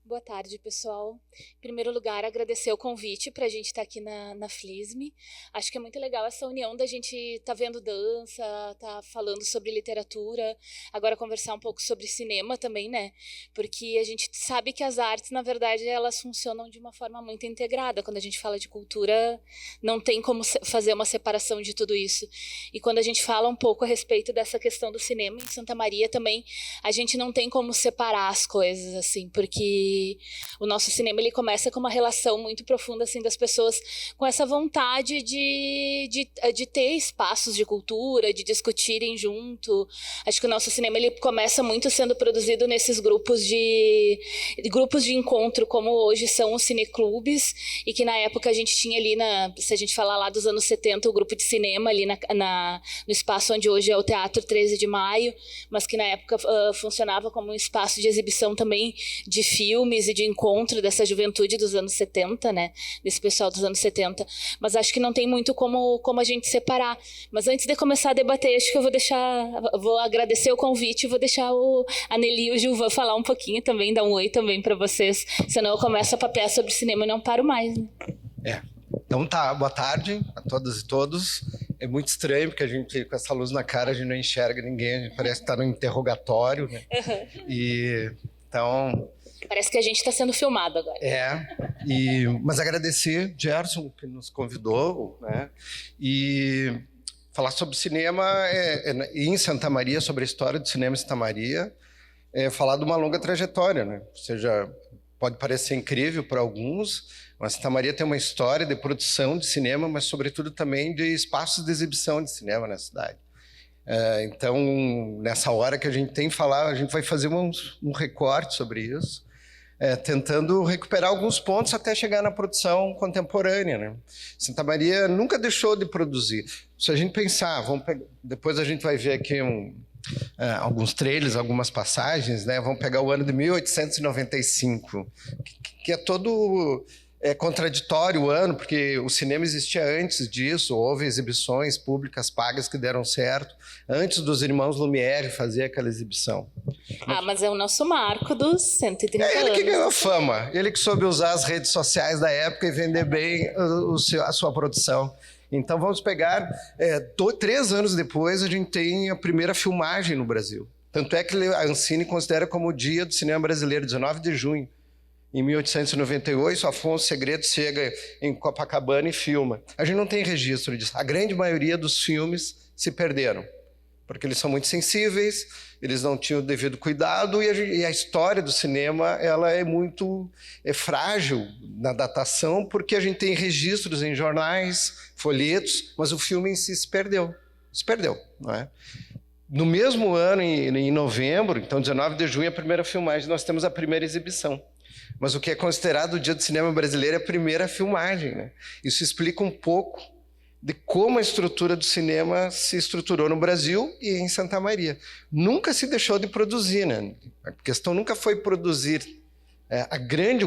Boa tarde, pessoal. Em primeiro lugar, agradecer o convite para a gente estar aqui na FLISM. Acho que é muito legal essa união da gente estar vendo dança, estar falando sobre literatura, agora conversar um pouco sobre cinema também, né? Porque a gente sabe que as artes, na verdade, elas funcionam de uma forma muito integrada. Quando a gente fala de cultura, não tem como fazer uma separação de tudo isso. E quando a gente fala um pouco a respeito dessa questão do cinema em Santa Maria também, a gente não tem como separar as coisas, assim, porque o nosso cinema ele começa com uma relação muito profunda assim das pessoas com essa vontade de ter espaços de cultura, de discutirem junto. Acho que o nosso cinema ele começa muito sendo produzido nesses grupos de encontro, como hoje são os cineclubes, e que na época a gente tinha ali, se a gente falar lá dos anos 70, o grupo de cinema ali no espaço onde hoje é o Teatro 13 de Maio, mas que na época funcionava como um espaço de exibição também de filmes e de encontro dessa juventude dos anos 70, né? Desse pessoal dos anos 70. Mas acho que não tem muito como a gente separar. Mas antes de começar a debater, acho que eu vou agradecer o convite e vou deixar a Nelly e o Gilvan falar um pouquinho também, dar um oi também para vocês. Senão eu começo a papear sobre cinema e não paro mais, né? Então tá, boa tarde a todas e todos. É muito estranho, porque a gente, com essa luz na cara, a gente não enxerga ninguém, a gente parece que está no interrogatório, né? Uhum. Então... Parece que a gente está sendo filmado agora. Mas agradecer Gerson, que nos convidou, né? E falar sobre cinema em Santa Maria, sobre a história do cinema em Santa Maria, falar de uma longa trajetória, né? Ou seja, pode parecer incrível para alguns, mas Santa Maria tem uma história de produção de cinema, mas sobretudo também de espaços de exibição de cinema na cidade. Então, nessa hora que a gente tem que falar, a gente vai fazer um recorte sobre isso, tentando recuperar alguns pontos até chegar na produção contemporânea, né? Santa Maria nunca deixou de produzir. Se a gente pensar, depois a gente vai ver aqui alguns trailers, algumas passagens, né? Vamos pegar o ano de 1895, que é todo... contraditório o ano, porque o cinema existia antes disso, houve exibições públicas pagas que deram certo, antes dos irmãos Lumière fazer aquela exibição. Mas é o nosso marco dos 130 anos. Ele que ganhou fama, ele que soube usar as redes sociais da época e vender bem a sua produção. Então vamos pegar, 3 anos depois a gente tem a primeira filmagem no Brasil. Tanto é que a Ancine considera como o dia do cinema brasileiro, 19 de junho. Em 1898, Afonso Segredo chega em Copacabana e filma. A gente não tem registro disso. A grande maioria dos filmes se perderam, porque eles são muito sensíveis, eles não tinham o devido cuidado, e a história do cinema ela é muito frágil na datação, porque a gente tem registros em jornais, folhetos, mas o filme em si se perdeu. Se perdeu, não é? No mesmo ano, em novembro, então 19 de junho, a primeira filmagem, nós temos a primeira exibição. Mas o que é considerado o Dia do Cinema Brasileiro é a primeira filmagem, né? Isso explica um pouco de como a estrutura do cinema se estruturou no Brasil e em Santa Maria. Nunca se deixou de produzir, né? A questão nunca foi produzir. O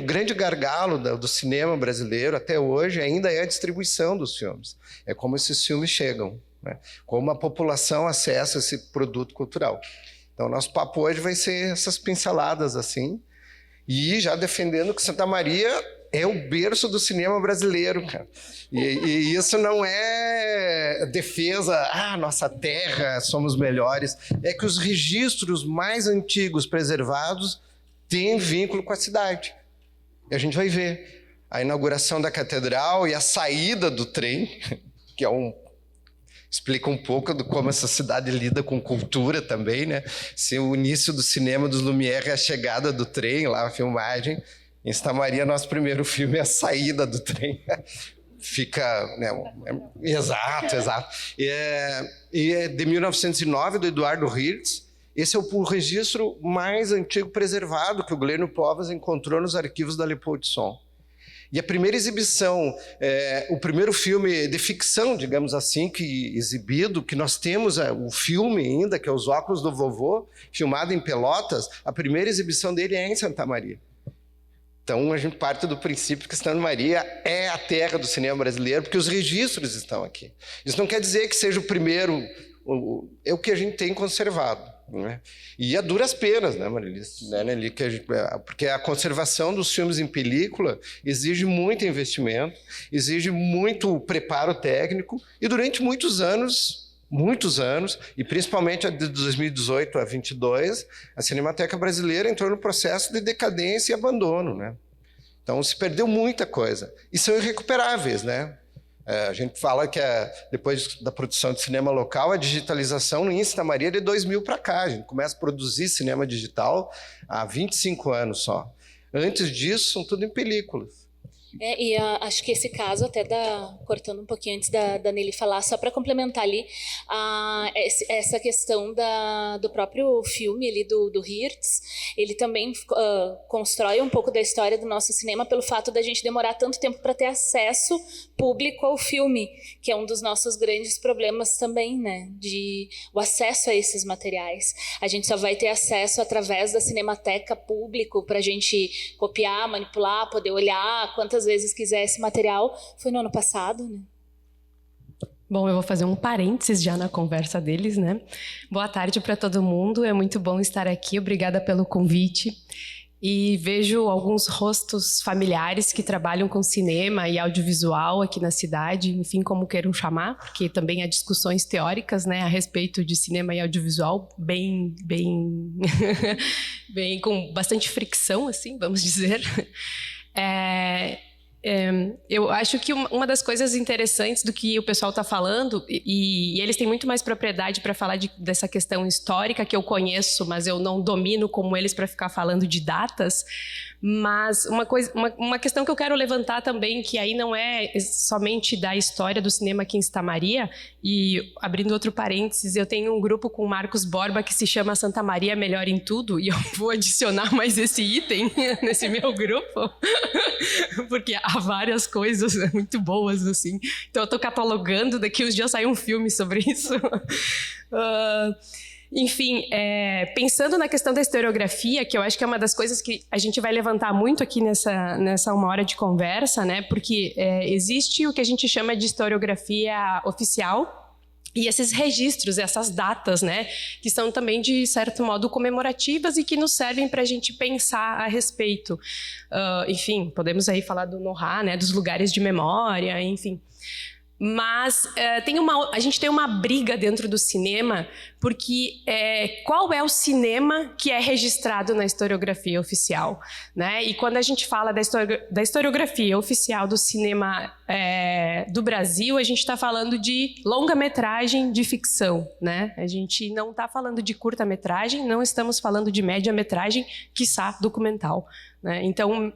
grande gargalo do cinema brasileiro até hoje ainda é a distribuição dos filmes. É como esses filmes chegam, né? Como a população acessa esse produto cultural. Então, nosso papo hoje vai ser essas pinceladas assim, e já defendendo que Santa Maria é o berço do cinema brasileiro, cara. E isso não é defesa, nossa terra, somos melhores. É que os registros mais antigos preservados têm vínculo com a cidade. E a gente vai ver a inauguração da catedral e a saída do trem, que explica um pouco de como essa cidade lida com cultura também, né? Se o início do cinema dos Lumière é a chegada do trem, lá a filmagem, em Santa Maria, nosso primeiro filme é a saída do trem. Fica... né? Exato. E é de 1909, do Eduardo Hirtz. Esse é o registro mais antigo preservado que o Glênio Povas encontrou nos arquivos da Leopold Som. E a primeira exibição, o primeiro filme de ficção, digamos assim, exibido, que nós temos o filme ainda, que é Os Óculos do Vovô, filmado em Pelotas, a primeira exibição dele é em Santa Maria. Então a gente parte do princípio que Santa Maria é a terra do cinema brasileiro, porque os registros estão aqui. Isso não quer dizer que seja o primeiro, é o que a gente tem conservado. né? E a duras penas, né, Marilis? Né, Nelly, porque a conservação dos filmes em película exige muito investimento, exige muito preparo técnico, e durante muitos anos, e principalmente de 2018 a 2022, a Cinemateca Brasileira entrou no processo de decadência e abandono, né? Então se perdeu muita coisa, e são irrecuperáveis, né? A gente fala que depois da produção de cinema local, a digitalização no Santa Maria é de 2000 para cá. A gente começa a produzir cinema digital há 25 anos só. Antes disso, são tudo em películas. Acho que esse caso, até cortando um pouquinho antes da Nelly falar, só para complementar ali, essa questão do próprio filme ali do Hirtz, ele também constrói um pouco da história do nosso cinema pelo fato da gente demorar tanto tempo para ter acesso público ao filme, que é um dos nossos grandes problemas também, né? O acesso a esses materiais. A gente só vai ter acesso através da Cinemateca Público para a gente copiar, manipular, poder olhar quantas vezes quiser esse material. Foi no ano passado, né? Bom, eu vou fazer um parênteses já na conversa deles, né? Boa tarde para todo mundo, é muito bom estar aqui, obrigada pelo convite. E vejo alguns rostos familiares que trabalham com cinema e audiovisual aqui na cidade, enfim, como queiram chamar, porque também há discussões teóricas, né, a respeito de cinema e audiovisual, bem com bastante fricção, assim, vamos dizer. Eu acho que uma das coisas interessantes do que o pessoal está falando, e eles têm muito mais propriedade para falar dessa questão histórica que eu conheço, mas eu não domino como eles para ficar falando de datas, mas uma questão que eu quero levantar também, que aí não é somente da história do cinema aqui em Santa Maria, e abrindo outro parênteses, eu tenho um grupo com o Marcos Borba que se chama Santa Maria Melhor em Tudo, e eu vou adicionar mais esse item nesse meu grupo, porque há várias coisas muito boas, assim. Então eu estou catalogando, daqui uns dias sai um filme sobre isso. Enfim, pensando na questão da historiografia, que eu acho que é uma das coisas que a gente vai levantar muito aqui nessa uma hora de conversa, né? Porque existe o que a gente chama de historiografia oficial, e esses registros, essas datas, né, que são também, de certo modo, comemorativas e que nos servem para a gente pensar a respeito. Enfim, podemos aí falar do Nohá, né, dos lugares de memória, enfim. Mas a gente tem uma briga dentro do cinema, porque qual é o cinema que é registrado na historiografia oficial, né? E quando a gente fala da historiografia oficial do cinema do Brasil, a gente está falando de longa-metragem de ficção, né? A gente não está falando de curta-metragem, não estamos falando de média-metragem, quiçá documental, né? Então,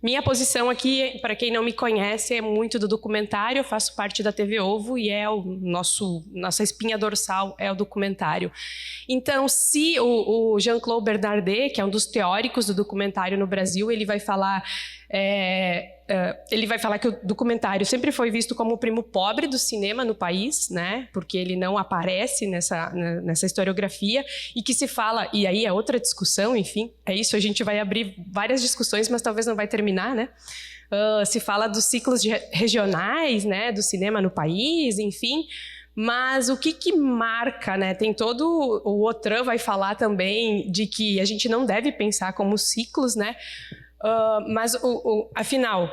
minha posição aqui, para quem não me conhece, é muito do documentário. Eu faço parte da TV Ovo e nossa espinha dorsal é o documentário. Então, se o Jean-Claude Bernardet, que é um dos teóricos do documentário no Brasil, ele vai falar que o documentário sempre foi visto como o primo pobre do cinema no país, né? Porque ele não aparece nessa historiografia, e que se fala, e aí é outra discussão, enfim, é isso, a gente vai abrir várias discussões, mas talvez não vai terminar, né? Se fala dos ciclos regionais, né, do cinema no país, enfim. Mas o que marca, né? Tem todo... O Otran vai falar também de que a gente não deve pensar como ciclos, né? Mas, afinal,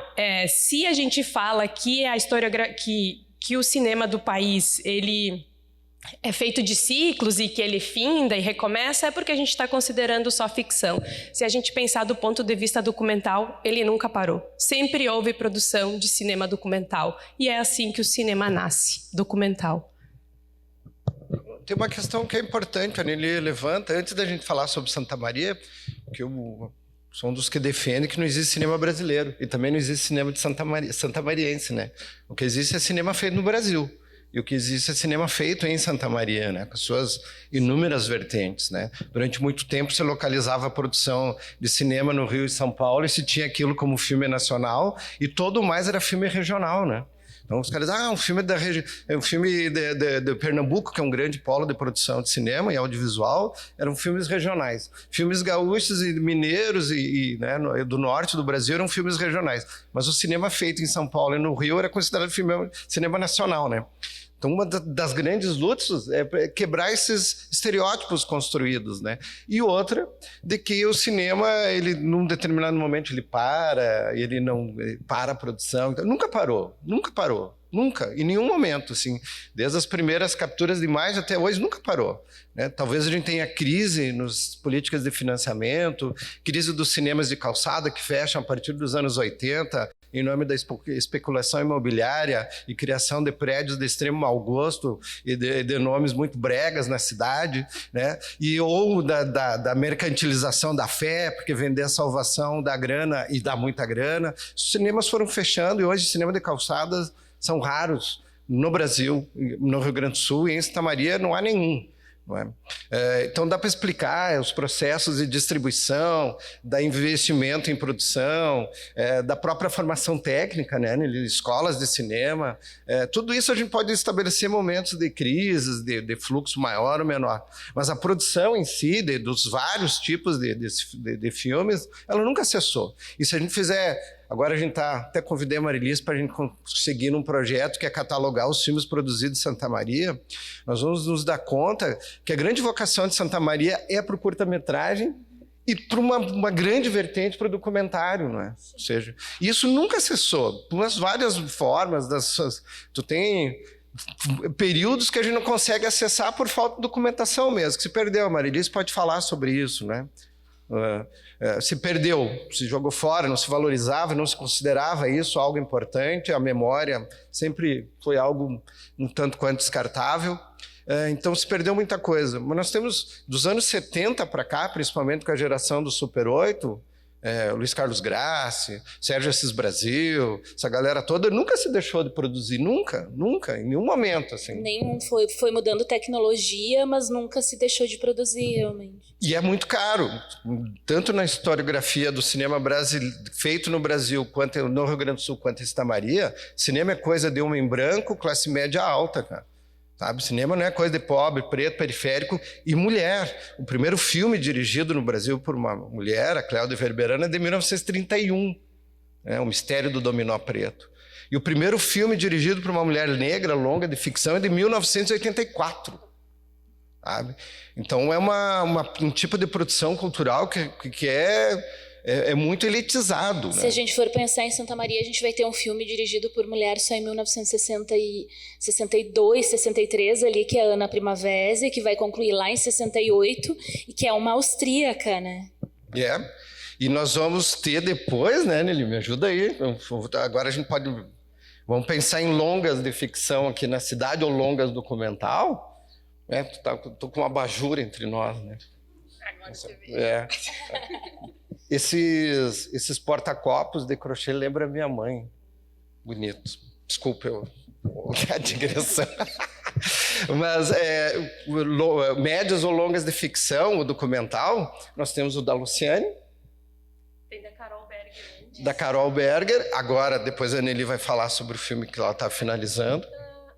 se a gente fala que que o cinema do país ele é feito de ciclos e que ele finda e recomeça, é porque a gente está considerando só ficção. Se a gente pensar do ponto de vista documental, ele nunca parou. Sempre houve produção de cinema documental. E é assim que o cinema nasce, documental. Tem uma questão que é importante, a Nelly levanta, antes da gente falar sobre Santa Maria, que eu sou um dos que defende que não existe cinema brasileiro, e também não existe cinema de santamariense, né? O que existe é cinema feito no Brasil, e o que existe é cinema feito em Santa Maria, né? Com suas inúmeras vertentes, né? Durante muito tempo se localizava a produção de cinema no Rio e São Paulo, e se tinha aquilo como filme nacional, e todo o mais era filme regional, né? Então os caras um filme um filme de Pernambuco, que é um grande polo de produção de cinema e audiovisual, eram filmes regionais. Filmes gaúchos e mineiros né, do norte do Brasil eram filmes regionais. Mas o cinema feito em São Paulo e no Rio era considerado cinema nacional, né? Então, uma das grandes lutas é quebrar esses estereótipos construídos, né? E outra, de que o cinema, ele, num determinado momento, ele para a produção. Então, nunca parou. Nunca, em nenhum momento, assim, desde as primeiras capturas de imagem até hoje, nunca parou, né? Talvez a gente tenha crise nas políticas de financiamento, crise dos cinemas de calçada que fecham a partir dos anos 80, em nome da especulação imobiliária e criação de prédios de extremo mau gosto e de nomes muito bregas na cidade, né? Ou da mercantilização da fé, porque vender a salvação dá grana e dá muita grana. Os cinemas foram fechando e hoje cinema de calçadas são raros no Brasil, no Rio Grande do Sul, e em Santa Maria não há nenhum. Não é? Então dá para explicar os processos de distribuição, da investimento em produção, da própria formação técnica, né? Escolas de cinema, tudo isso a gente pode estabelecer momentos de crises, de fluxo maior ou menor, mas a produção em si, dos vários tipos de filmes, ela nunca cessou. E se a gente fizer... Agora a gente até convidei a Marilis para a gente conseguir num projeto que é catalogar os filmes produzidos em Santa Maria. Nós vamos nos dar conta que a grande vocação de Santa Maria é para o curta-metragem e para uma grande vertente para o documentário, não é? Ou seja, isso nunca cessou, por várias formas. Tu tem períodos que a gente não consegue acessar por falta de documentação mesmo, que se perdeu. A Marilis pode falar sobre isso, né? Se perdeu, se jogou fora, não se valorizava, não se considerava isso algo importante, a memória sempre foi algo um tanto quanto descartável, então se perdeu muita coisa. Mas nós temos, dos anos 70 para cá, principalmente com a geração do Super 8, Luiz Carlos Grassi, Sérgio Assis Brasil, essa galera toda nunca se deixou de produzir, nunca, em nenhum momento. Assim. Foi mudando tecnologia, mas nunca se deixou de produzir, realmente. E é muito caro, tanto na historiografia do cinema feito no Brasil, quanto no Rio Grande do Sul, quanto em Santa Maria, cinema é coisa de homem branco, classe média alta, cara. Sabe? Cinema não é coisa de pobre, preto, periférico e mulher. O primeiro filme dirigido no Brasil por uma mulher, a Cléudia Verberana, é de 1931, O Mistério do Dominó Preto. E o primeiro filme dirigido por uma mulher negra, longa, de ficção, é de 1984. Sabe? Então é um tipo de produção cultural que é muito elitizado. Se né? a gente for pensar em Santa Maria, a gente vai ter um filme dirigido por mulher só em 1962, 63, ali, que é a Ana Primavera, que vai concluir lá em 68, e que é uma austríaca, né? E nós vamos ter depois, né, Nelly, me ajuda aí, agora a gente pode... Vamos pensar em longas de ficção aqui na cidade ou longas documental, tô com uma abajur entre nós, né? Agora você vê. Esses porta-copos de crochê lembram a minha mãe. Bonito. Desculpa a digressão. Mas médias ou longas de ficção, o documental, nós temos o da Luciane. Tem da Carol Berger. Da Carol Berger. Agora, depois a Nelly vai falar sobre o filme que ela está finalizando.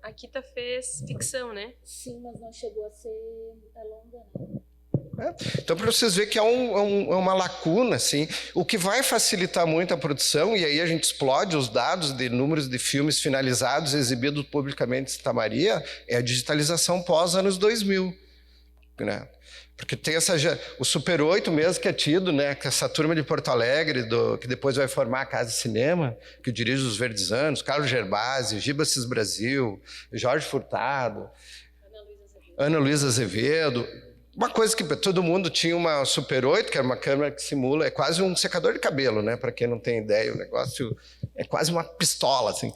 A Kita fez ficção, né? Sim, mas não chegou a ser longa, né? Então, para vocês verem que é uma lacuna, assim, o que vai facilitar muito a produção, e aí a gente explode os dados de números de filmes finalizados e exibidos publicamente em Santa Maria, é a digitalização pós-anos 2000. Né? Porque tem o Super 8 mesmo que é tido, né, com essa turma de Porto Alegre, que depois vai formar a Casa de Cinema, que dirige os Verdes Anos, Carlos Gervásio, Giba Assis Brasil, Jorge Furtado, Ana Luísa Azevedo. Uma coisa que todo mundo tinha uma Super 8, que era uma câmera que simula, é quase um secador de cabelo, né? Para quem não tem ideia, o negócio é quase uma pistola, assim.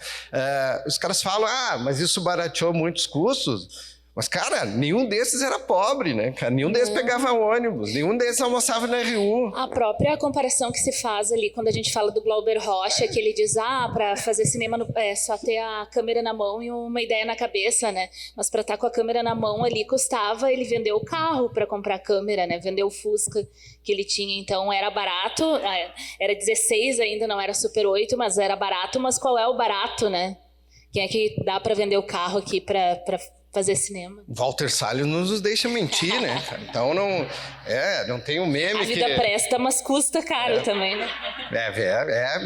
Os caras falam, mas isso barateou muitos custos. Mas, cara, nenhum desses era pobre, né? Nenhum desses pegava ônibus, nenhum desses almoçava na RU. A própria comparação que se faz ali, quando a gente fala do Glauber Rocha, que ele diz, para fazer cinema é só ter a câmera na mão e uma ideia na cabeça, né? Mas para estar com a câmera na mão ali custava, ele vendeu o carro para comprar a câmera, né? Vendeu o Fusca que ele tinha, então era barato, era 16 ainda, não era Super 8, mas era barato, mas qual é o barato, né? Quem é que dá para vender o carro aqui para fazer cinema. Walter Salles não nos deixa mentir, né, cara? Então não tem um meme que... A vida presta, mas custa caro também, né?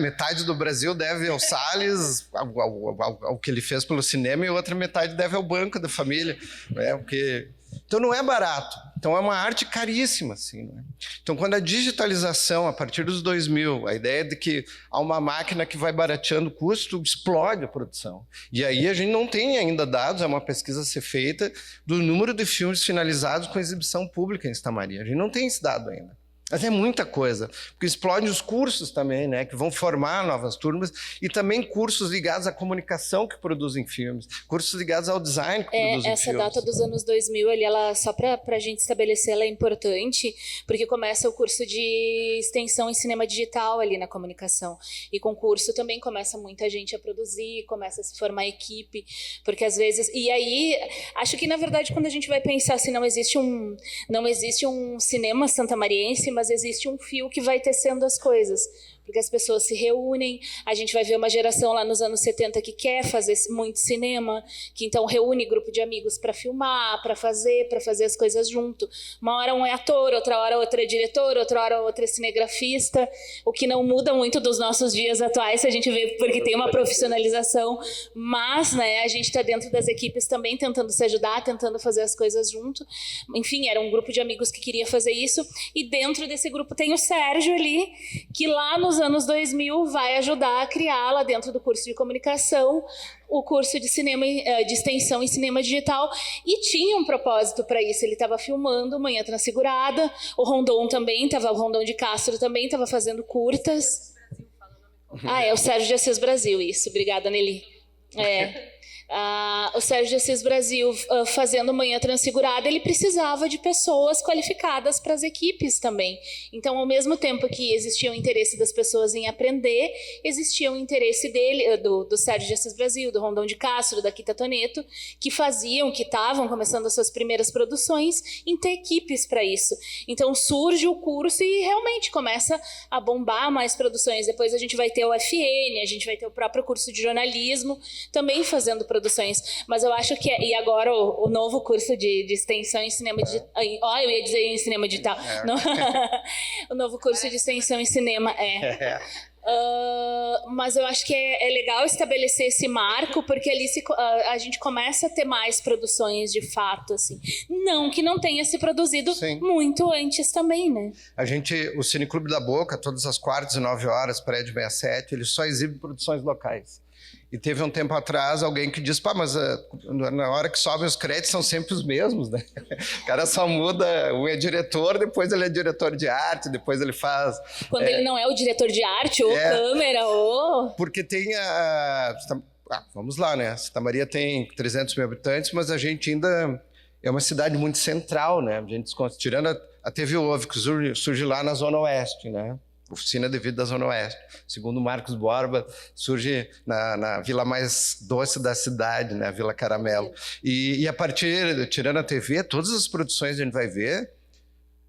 Metade do Brasil deve ao Salles, ao que ele fez pelo cinema, e outra metade deve ao banco da família, né? Então não é barato. Então é uma arte caríssima, assim, né? Então quando a digitalização, a partir dos 2000, a ideia de que há uma máquina que vai barateando o custo, explode a produção. E aí a gente não tem ainda dados, é uma pesquisa a ser feita, do número de filmes finalizados com exibição pública em Santa Maria. A gente não tem esse dado ainda. Mas é muita coisa, porque explode os cursos também, né, que vão formar novas turmas, e também cursos ligados à comunicação que produzem filmes, cursos ligados ao design que produzem filmes. Essa data dos anos 2000, ali, ela, só para a gente estabelecer, ela é importante, porque começa o curso de extensão em cinema digital ali na comunicação, e com o curso também começa muita gente a produzir, começa a se formar equipe, porque às vezes... E aí, acho que na verdade quando a gente vai pensar assim, não existe um cinema santamariense, mas existe um fio que vai tecendo as coisas, porque as pessoas se reúnem, a gente vai ver uma geração lá nos anos 70 que quer fazer muito cinema, que então reúne grupo de amigos para filmar, para fazer as coisas junto. Uma hora um é ator, outra hora outro é diretor, outra hora outro é cinegrafista, o que não muda muito dos nossos dias atuais, se a gente vê, porque tem uma profissionalização, mas, né, a gente está dentro das equipes também tentando se ajudar, tentando fazer as coisas junto. Enfim, era um grupo de amigos que queria fazer isso, e dentro desse grupo tem o Sérgio ali, que lá nos anos 2000 vai ajudar a criar lá dentro do curso de comunicação o curso de cinema, de extensão em cinema digital, e tinha um propósito para isso. Ele estava filmando Manhã Transfigurada, o Rondon de Castro também estava fazendo curtas. É o Sérgio de Assis Brasil, isso, obrigada, Nelly. O Sérgio de Assis Brasil fazendo Manhã Transfigurada, ele precisava de pessoas qualificadas para as equipes também. Então, ao mesmo tempo que existia o interesse das pessoas em aprender, existia o interesse do Sérgio de Assis Brasil, do Rondon de Castro, da Kita Toneto, que estavam começando as suas primeiras produções, em ter equipes para isso. Então, surge o curso e realmente começa a bombar mais produções. Depois a gente vai ter o FN, a gente vai ter o próprio curso de jornalismo, também fazendo produções, mas eu acho que e agora o novo curso de extensão em cinema digital, eu ia dizer em cinema digital, o novo curso de extensão em cinema mas eu acho que é legal estabelecer esse marco, porque ali a gente começa a ter mais produções de fato, assim. Não que não tenha se produzido muito antes também, né? O Cineclube da Boca, todas as quartas e 9 horas, prédio 67, ele só exibe produções locais. E teve um tempo atrás alguém que disse, mas na hora que sobem os créditos são sempre os mesmos, né? O cara só muda, um é diretor, depois ele é diretor de arte, depois ele faz... Quando ele não é o diretor de arte, ou câmera, ou... Porque tem vamos lá, né? Santa Maria tem 300 mil habitantes, mas a gente ainda é uma cidade muito central, né? A gente, tirando a TV OVE, que surge lá na Zona Oeste, né? Oficina de Vida da Zona Oeste. Segundo Marcos Borba, surge na vila mais doce da cidade, né? A Vila Caramelo. E a partir, tirando a TV, todas as produções que a gente vai ver,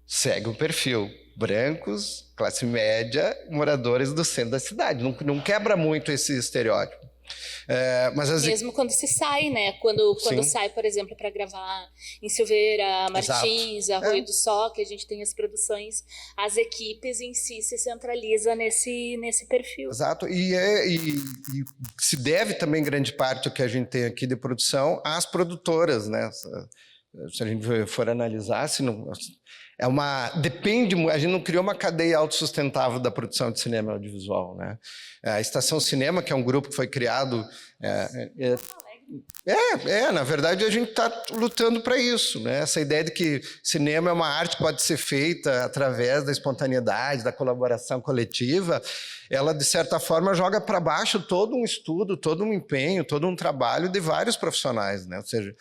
segue um perfil. Brancos, classe média, moradores do centro da cidade. Não quebra muito esse estereótipo. Mesmo quando se sai, né? Quando sai, por exemplo, para gravar em Silveira, Martins, Arroio do Sol, que a gente tem as produções, as equipes em si se centraliza nesse perfil. Exato, e se deve também grande parte do que a gente tem aqui de produção às produtoras, né? Se a gente for analisar, a gente não criou uma cadeia autossustentável da produção de cinema audiovisual, né? A Estação Cinema, que é um grupo que foi criado... na verdade a gente está lutando para isso, né? Essa ideia de que cinema é uma arte que pode ser feita através da espontaneidade, da colaboração coletiva, ela de certa forma joga para baixo todo um estudo, todo um empenho, todo um trabalho de vários profissionais, né? Ou seja,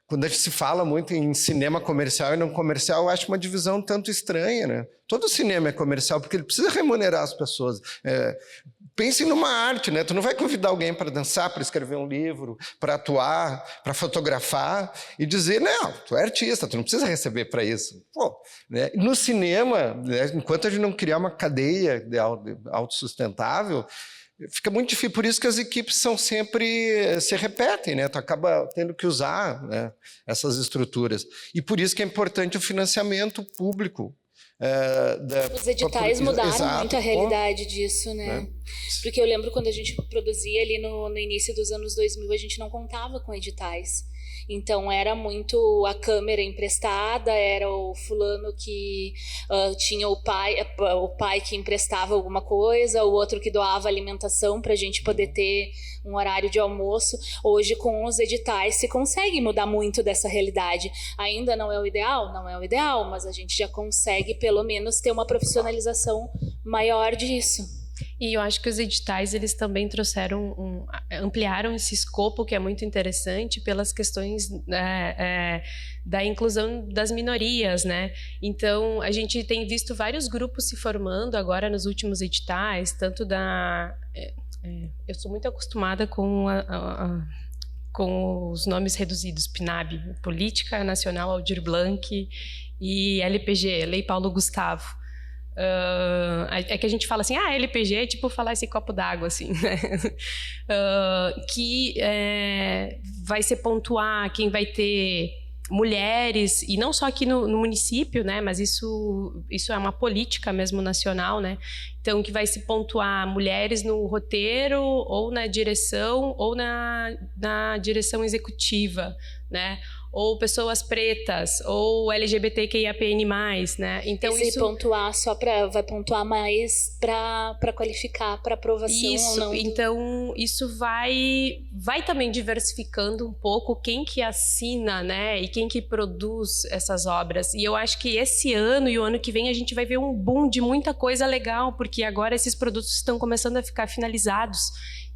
quando a gente se fala muito em cinema comercial e não comercial, eu acho uma divisão tanto estranha, né? Todo cinema é comercial porque ele precisa remunerar as pessoas. pense numa arte, né? Tu não vai convidar alguém para dançar, para escrever um livro, para atuar, para fotografar e dizer, não, tu é artista, tu não precisa receber para isso. Pô, né? No cinema, né, enquanto a gente não criar uma cadeia autossustentável, fica muito difícil. Por isso que as equipes se repetem, né? Tu acaba tendo que usar, né, essas estruturas. E por isso que é importante o financiamento público. Os editais mudaram muito a realidade disso, né? Porque eu lembro quando a gente produzia ali no início dos anos 2000, a gente não contava com editais. Então era muito a câmera emprestada, era o fulano que tinha o pai que emprestava alguma coisa, o outro que doava alimentação para a gente poder ter um horário de almoço. Hoje, com os editais, se consegue mudar muito dessa realidade. Ainda não é o ideal? Não é o ideal, mas a gente já consegue, pelo menos, ter uma profissionalização maior disso. E eu acho que os editais, eles também ampliaram esse escopo, que é muito interessante, pelas questões da inclusão das minorias, né? Então, a gente tem visto vários grupos se formando agora nos últimos editais, tanto eu sou muito acostumada com os nomes reduzidos, PNAB, Política Nacional Aldir Blanc, e LPG, Lei Paulo Gustavo. É que a gente fala assim, LPG é tipo falar esse copo d'água, assim, né? Que vai ser pontuar quem vai ter mulheres, e não só aqui no município, né? Mas isso é uma política mesmo nacional, né? Então, que vai se pontuar mulheres no roteiro, ou na direção, ou na direção executiva, né? Ou pessoas pretas, ou LGBTQIAPN+, né? Então, isso pontuar vai pontuar mais para qualificar, para aprovação isso, ou não. Então, isso vai também diversificando um pouco quem que assina, né? E quem que produz essas obras. E eu acho que esse ano e o ano que vem a gente vai ver um boom de muita coisa legal, porque agora esses produtos estão começando a ficar finalizados.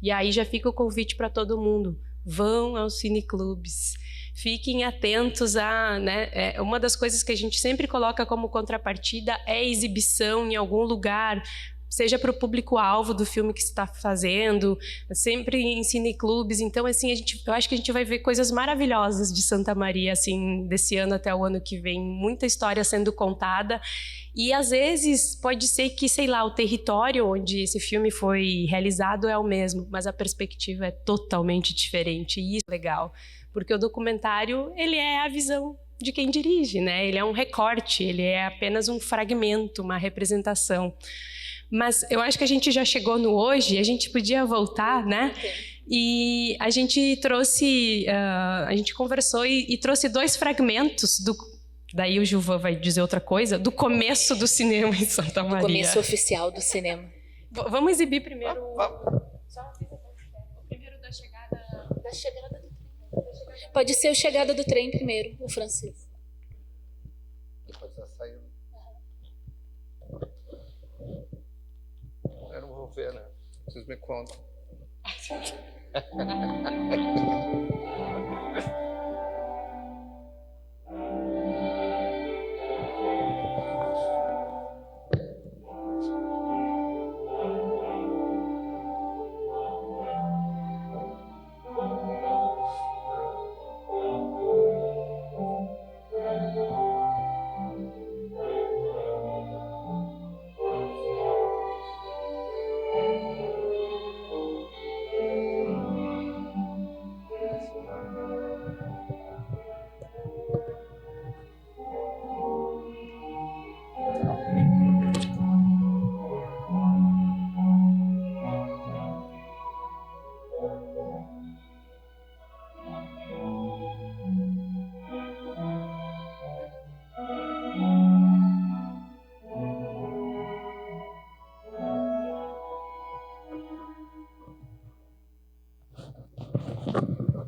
E aí já fica o convite para todo mundo. Vão aos cineclubes. Fiquem atentos né? Uma das coisas que a gente sempre coloca como contrapartida é exibição em algum lugar, seja para o público-alvo do filme que você está fazendo, sempre em cineclubes. Então, assim, eu acho que a gente vai ver coisas maravilhosas de Santa Maria, assim, desse ano até o ano que vem. Muita história sendo contada. E, às vezes, pode ser que, sei lá, o território onde esse filme foi realizado é o mesmo, mas a perspectiva é totalmente diferente. E isso é legal. Porque o documentário, ele é a visão de quem dirige, né? Ele é um recorte, ele é apenas um fragmento, uma representação. Mas eu acho que a gente já chegou no hoje, a gente podia voltar, né? E a gente trouxe, a gente conversou e trouxe 2 fragmentos daí o Gilvan vai dizer outra coisa, do começo do cinema em Santa Maria. Do começo oficial do cinema. Vamos exibir primeiro... Primeiro da chegada do trem. Pode ser a chegada do trem primeiro, o francês. Depois já saiu. Eu não vou ver, né? Vocês me contam.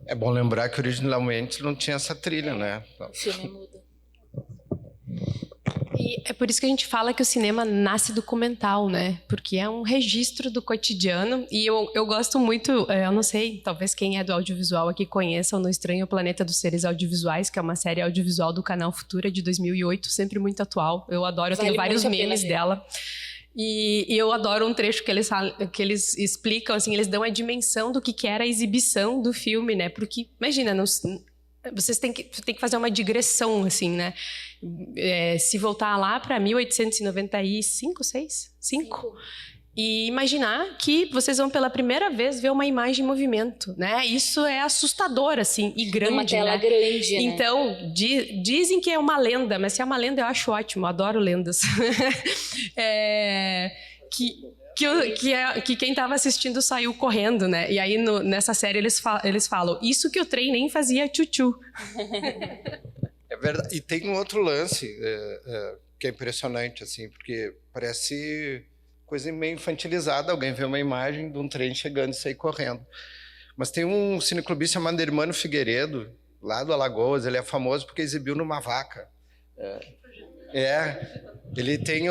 É bom lembrar que originalmente não tinha essa trilha, né? O filme muda. E é por isso que a gente fala que o cinema nasce documental, né? Porque é um registro do cotidiano. E eu gosto muito, eu não sei, talvez quem é do audiovisual aqui conheça o No Estranho Planeta dos Seres Audiovisuais, que é uma série audiovisual do Canal Futura de 2008, sempre muito atual. Eu adoro, eu tenho vários memes dela. E eu adoro um trecho que eles explicam, assim, eles dão a dimensão do que era a exibição do filme, né? Porque, imagina, vocês têm que fazer uma digressão, assim, né? Se voltar lá para 1895, 6? 5. E imaginar que vocês vão pela primeira vez ver uma imagem em movimento, né? Isso é assustador, assim, e grande, uma tela né? grande, né? Então, dizem que é uma lenda, mas se é uma lenda eu acho ótimo, adoro lendas. Que quem estava assistindo saiu correndo, né? E aí nessa série eles falam, isso que o trem nem fazia tchutchu. É verdade. E tem um outro lance que é impressionante, assim, porque parece coisa meio infantilizada, alguém vê uma imagem de um trem chegando e sair correndo. Mas tem um cineclubista chamado Hermano Figueiredo, lá do Alagoas, ele é famoso porque exibiu numa vaca. Ele tem...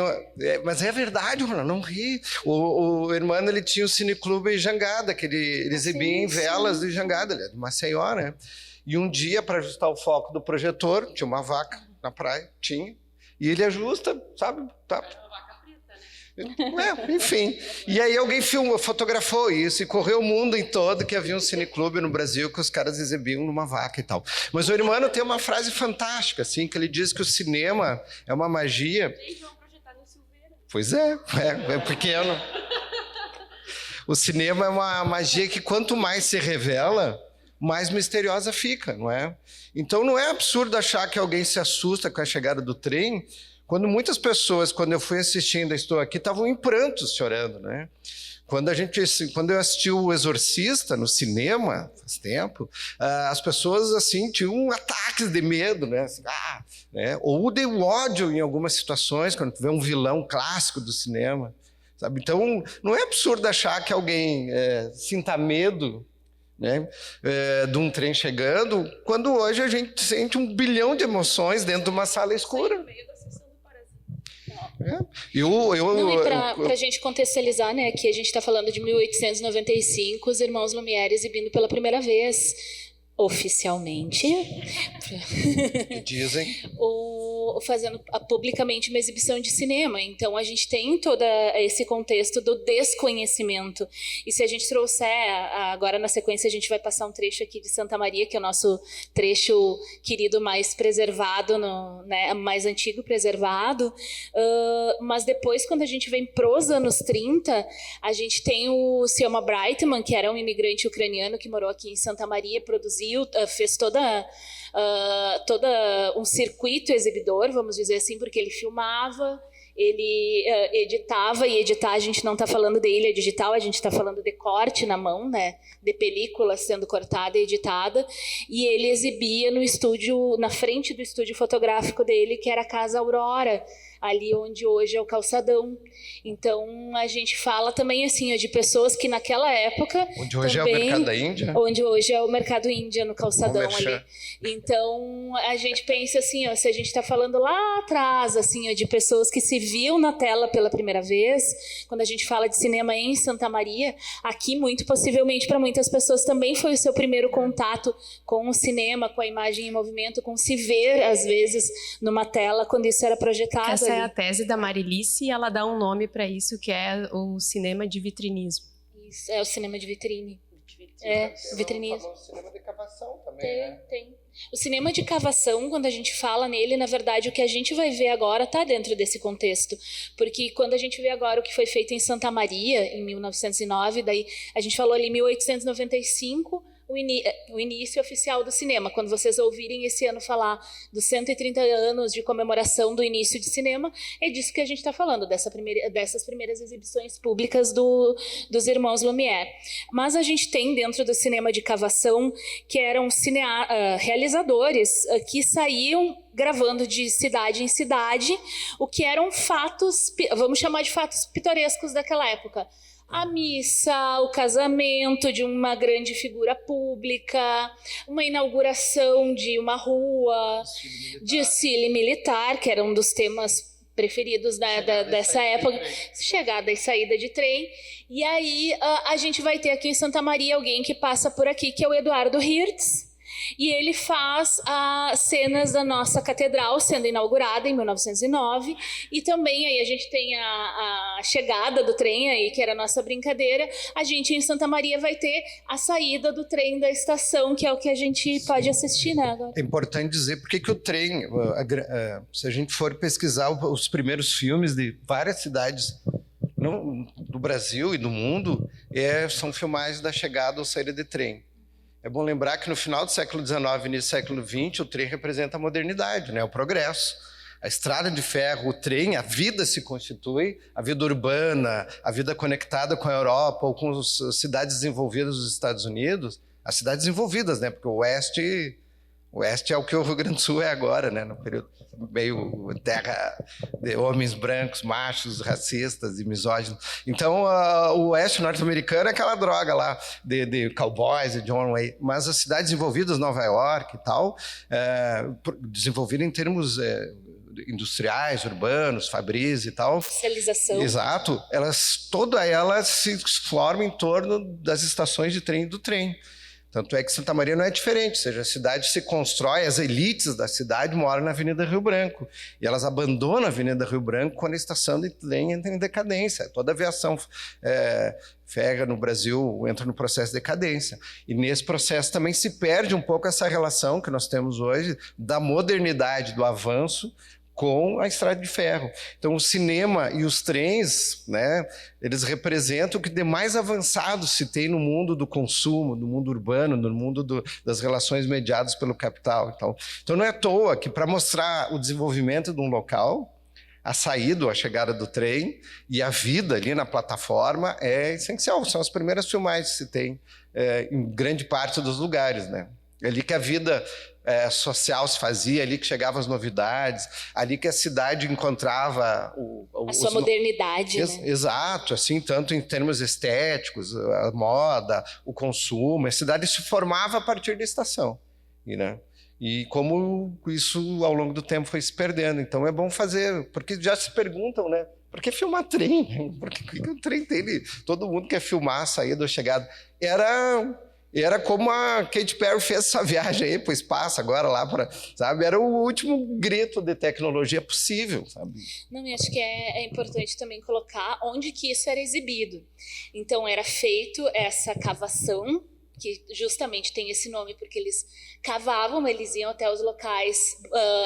mas é verdade, Ronaldo, não ri. O Hermano, ele tinha o cineclube Jangada, que ele exibia em velas de Jangada, ele é de Maceió, né? E um dia, para ajustar o foco do projetor, tinha uma vaca na praia, e ele ajusta, sabe? Tá. Enfim. E aí alguém fotografou isso e correu o mundo em todo que havia um cineclube no Brasil que os caras exibiam numa vaca e tal. Mas o Hermano tem uma frase fantástica, assim, que ele diz que o cinema é uma magia... Pois é pequeno. O cinema é uma magia que quanto mais se revela, mais misteriosa fica, não é? Então não é absurdo achar que alguém se assusta com a chegada do trem, quando muitas pessoas, quando eu fui assistindo Estou Aqui, estavam em prantos, chorando, né? Quando eu assisti O Exorcista no cinema, faz tempo, as pessoas, assim, tinham ataques de medo, né? Assim, né? Ou de ódio em algumas situações, quando tu vê um vilão clássico do cinema, sabe? Então, não é absurdo achar que alguém sinta medo, né, de um trem chegando, quando hoje a gente sente 1 bilhão de emoções dentro de uma sala escura. Para a gente contextualizar, né, que a gente está falando de 1895, os irmãos Lumière exibindo pela primeira vez, oficialmente, dizem, fazendo publicamente uma exibição de cinema. Então a gente tem todo esse contexto do desconhecimento. E se a gente trouxer, agora na sequência a gente vai passar um trecho aqui de Santa Maria, que é o nosso trecho querido mais preservado, né, mais antigo preservado, mas depois, quando a gente vem pros anos 30, a gente tem o Selma Brightman, que era um imigrante ucraniano que morou aqui em Santa Maria, produziu, fez toda um circuito exibidor, vamos dizer assim, porque ele filmava, ele editava, e editar a gente não está falando de ilha digital, a gente está falando de corte na mão, né, de película sendo cortada e editada, e ele exibia no estúdio, na frente do estúdio fotográfico dele, que era a Casa Aurora, ali onde hoje é o Calçadão. Então, a gente fala também assim, de pessoas que naquela época... Onde hoje também, é o Mercado da Índia? Onde hoje é o Mercado Índia, no Calçadão ali. Então, a gente pensa assim, se a gente está falando lá atrás, assim, de pessoas que se viam na tela pela primeira vez, quando a gente fala de cinema em Santa Maria, aqui, muito possivelmente, para muitas pessoas também foi o seu primeiro contato com o cinema, com a imagem em movimento, com se ver, às vezes, numa tela, quando isso era projetado. Essa é a tese da Marilice e ela dá um nome para isso, que é o cinema de vitrinismo. Isso, é o cinema de vitrine. Vitrinismo. O cinema de cavação também, tem. O cinema de cavação, quando a gente fala nele, na verdade, o que a gente vai ver agora está dentro desse contexto. Porque quando a gente vê agora o que foi feito em Santa Maria, em 1909, daí a gente falou ali 1895, o início oficial do cinema. Quando vocês ouvirem esse ano falar dos 130 anos de comemoração do início de cinema, é disso que a gente está falando, dessas primeiras exibições públicas dos irmãos Lumière. Mas a gente tem dentro do cinema de cavação, que eram realizadores que saíam gravando de cidade em cidade, o que eram fatos, vamos chamar de fatos pitorescos daquela época. A missa, o casamento de uma grande figura pública, uma inauguração de uma rua, desfile militar, que era um dos temas preferidos dessa época, chegada e saída de trem. E aí a gente vai ter aqui em Santa Maria alguém que passa por aqui, que é o Eduardo Hirtz, e ele faz as cenas da nossa catedral sendo inaugurada em 1909, e também aí a gente tem a chegada do trem aí, que era a nossa brincadeira. A gente em Santa Maria vai ter a saída do trem da estação, que é o que a gente pode assistir, né, agora. É importante dizer por que o trem, se a gente for pesquisar os primeiros filmes de várias cidades do Brasil e do mundo, são filmagens da chegada ou saída de trem. É bom lembrar que no final do século XIX e início do século XX, o trem representa a modernidade, né? O progresso. A estrada de ferro, o trem, a vida se constitui, a vida urbana, a vida conectada com a Europa ou com as cidades desenvolvidas dos Estados Unidos, as cidades desenvolvidas, né? Porque o Oeste é o que o Rio Grande do Sul é agora, né? No período meio terra de homens brancos, machos, racistas e misóginos. Então, o Oeste norte-americano é aquela droga lá de cowboys, de John Wayne. Mas as cidades desenvolvidas, Nova York e tal, desenvolvidas em termos industriais, urbanos, fabris e tal. Especialização. Exato. Toda ela se forma em torno das estações de trem e do trem. Tanto é que Santa Maria não é diferente, ou seja, a cidade se constrói, as elites da cidade moram na Avenida Rio Branco, e elas abandonam a Avenida Rio Branco quando a estação de trem entra em decadência. Toda a aviação férrea no Brasil entra no processo de decadência. E nesse processo também se perde um pouco essa relação que nós temos hoje da modernidade, do avanço, com a estrada de ferro. Então, o cinema e os trens, né, eles representam o que de mais avançado se tem no mundo do consumo, no mundo urbano, no mundo das relações mediadas pelo capital. Então, não é à toa que, para mostrar o desenvolvimento de um local, a saída, a chegada do trem e a vida ali na plataforma é essencial. São as primeiras filmagens que se tem em grande parte dos lugares, né? É ali que a vida social se fazia, ali que chegavam as novidades, ali que a cidade encontrava a sua modernidade, né? Exato, assim, tanto em termos estéticos, a moda, o consumo, a cidade se formava a partir da estação, né? E como isso ao longo do tempo foi se perdendo. Então é bom fazer, porque já se perguntam, né? Por que filmar trem? Por que o trem tem? Todo mundo quer filmar a saída ou a chegada. Era como a Katy Perry fez essa viagem aí para o espaço agora lá para, sabe? Era o último grito de tecnologia possível, sabe? Não, e acho que é importante também colocar onde que isso era exibido. Então era feito essa cavação, que justamente tem esse nome porque eles cavavam, eles iam até os locais,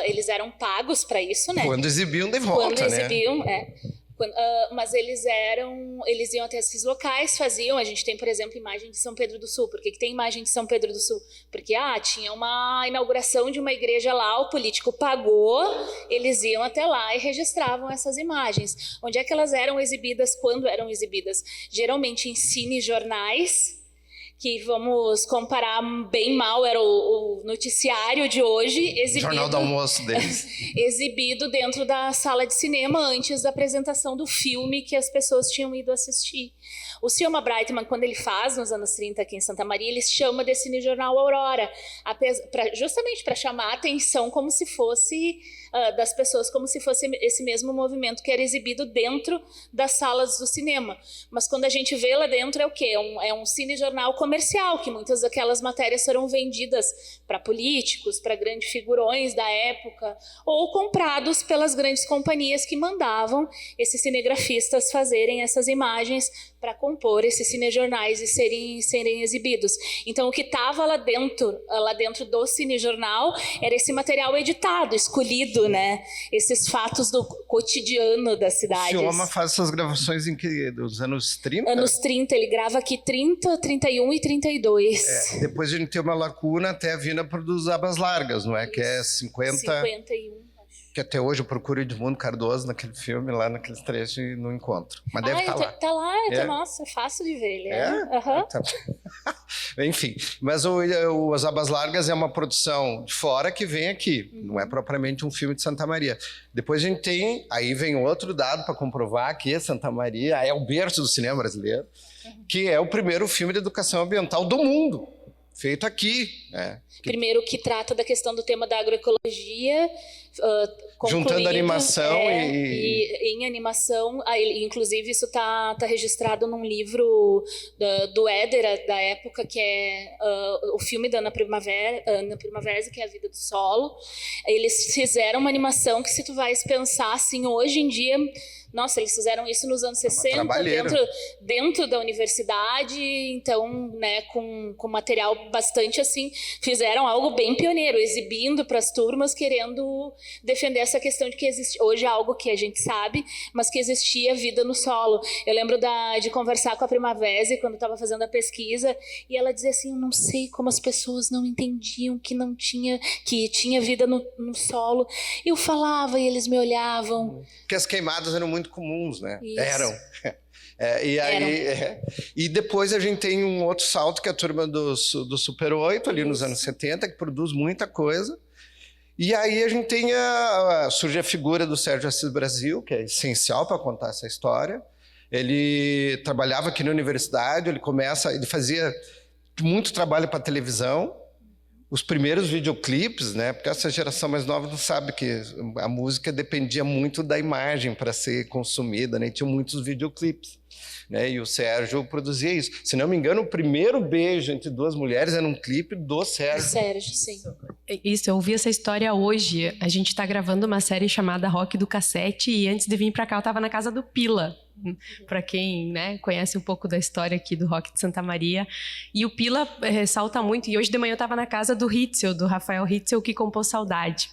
eles eram pagos para isso, né? Quando exibiam de volta, Quando exibiam, né? Mas eles iam até esses locais, faziam. A gente tem, por exemplo, imagem de São Pedro do Sul. Por que tem imagem de São Pedro do Sul? Porque tinha uma inauguração de uma igreja lá, o político pagou, eles iam até lá e registravam essas imagens. Onde é que elas eram exibidas? Quando eram exibidas? Geralmente em cinejornais, que vamos comparar bem mal, era o noticiário de hoje, exibido, Jornal do Almoço deles. exibido dentro da sala de cinema antes da apresentação do filme que as pessoas tinham ido assistir. O Cioma Breitman, quando ele faz nos anos 30 aqui em Santa Maria, ele chama de Cinejornal Aurora, justamente para chamar a atenção como se fosse das pessoas, como se fosse esse mesmo movimento que era exibido dentro das salas do cinema. Mas quando a gente vê lá dentro é o quê? É um cinejornal comercial, que muitas daquelas matérias foram vendidas para políticos, para grandes figurões da época, ou comprados pelas grandes companhias que mandavam esses cinegrafistas fazerem essas imagens para compor esses cinejornais e serem exibidos. Então, o que estava lá dentro do cinejornal era esse material editado, escolhido, né? Esses fatos do cotidiano das cidades. O Cioma faz essas gravações dos anos 30? Anos 30, ele grava aqui 30, 31 e 32. Depois a gente tem uma lacuna até a vinda dos Abas Largas, não é? Que é 51. Que até hoje eu procuro Edmundo Cardoso naquele filme, lá naqueles trechos, e não encontro. Mas deve estar lá. Tá lá, nossa, é fácil de ver ele. Tá. Enfim, mas As Abas Largas é uma produção de fora que vem aqui, não é propriamente um filme de Santa Maria. Depois a gente tem, aí vem outro dado para comprovar que Santa Maria é o berço do cinema brasileiro, que é o primeiro filme de educação ambiental do mundo. Feito aqui. Primeiro que trata da questão do tema da agroecologia, Juntando animação e em animação, inclusive isso tá registrado num livro do Éder, da época, que é o filme da Ana Primavera, que é A Vida do Solo. Eles fizeram uma animação que, se tu vais pensar assim, hoje em dia... Nossa, eles fizeram isso nos anos 60, dentro da universidade, então, né, com material bastante assim, fizeram algo bem pioneiro, exibindo para as turmas, querendo defender essa questão de que existe, hoje é algo que a gente sabe, mas que existia vida no solo. Eu lembro de conversar com a Primavera quando estava fazendo a pesquisa, e ela dizia assim, eu não sei como as pessoas não entendiam que tinha vida no solo. Eu falava e eles me olhavam. Porque as queimadas eram muito comuns, né? Isso. Eram. E depois a gente tem um outro salto, que é a turma do Super 8, ali nos anos 70, que produz muita coisa. E aí a gente tem surge a figura do Sérgio Assis Brasil, que é essencial para contar essa história. Ele trabalhava aqui na universidade, ele fazia muito trabalho para televisão. Os primeiros videoclipes, né? Porque essa geração mais nova não sabe que a música dependia muito da imagem para ser consumida, né? E tinha muitos videoclipes, né? E o Sérgio produzia isso. Se não me engano, o primeiro beijo entre duas mulheres era um clipe do Sérgio. Do Sérgio, sim. Isso, eu ouvi essa história hoje. A gente está gravando uma série chamada Rock do Cassete, e antes de vir para cá eu estava na casa do Pila. Para quem, né, conhece um pouco da história aqui do Rock de Santa Maria. E o Pila ressalta muito, e hoje de manhã eu estava na casa do Hitzel, do Rafael Hitzel, que compôs Saudade.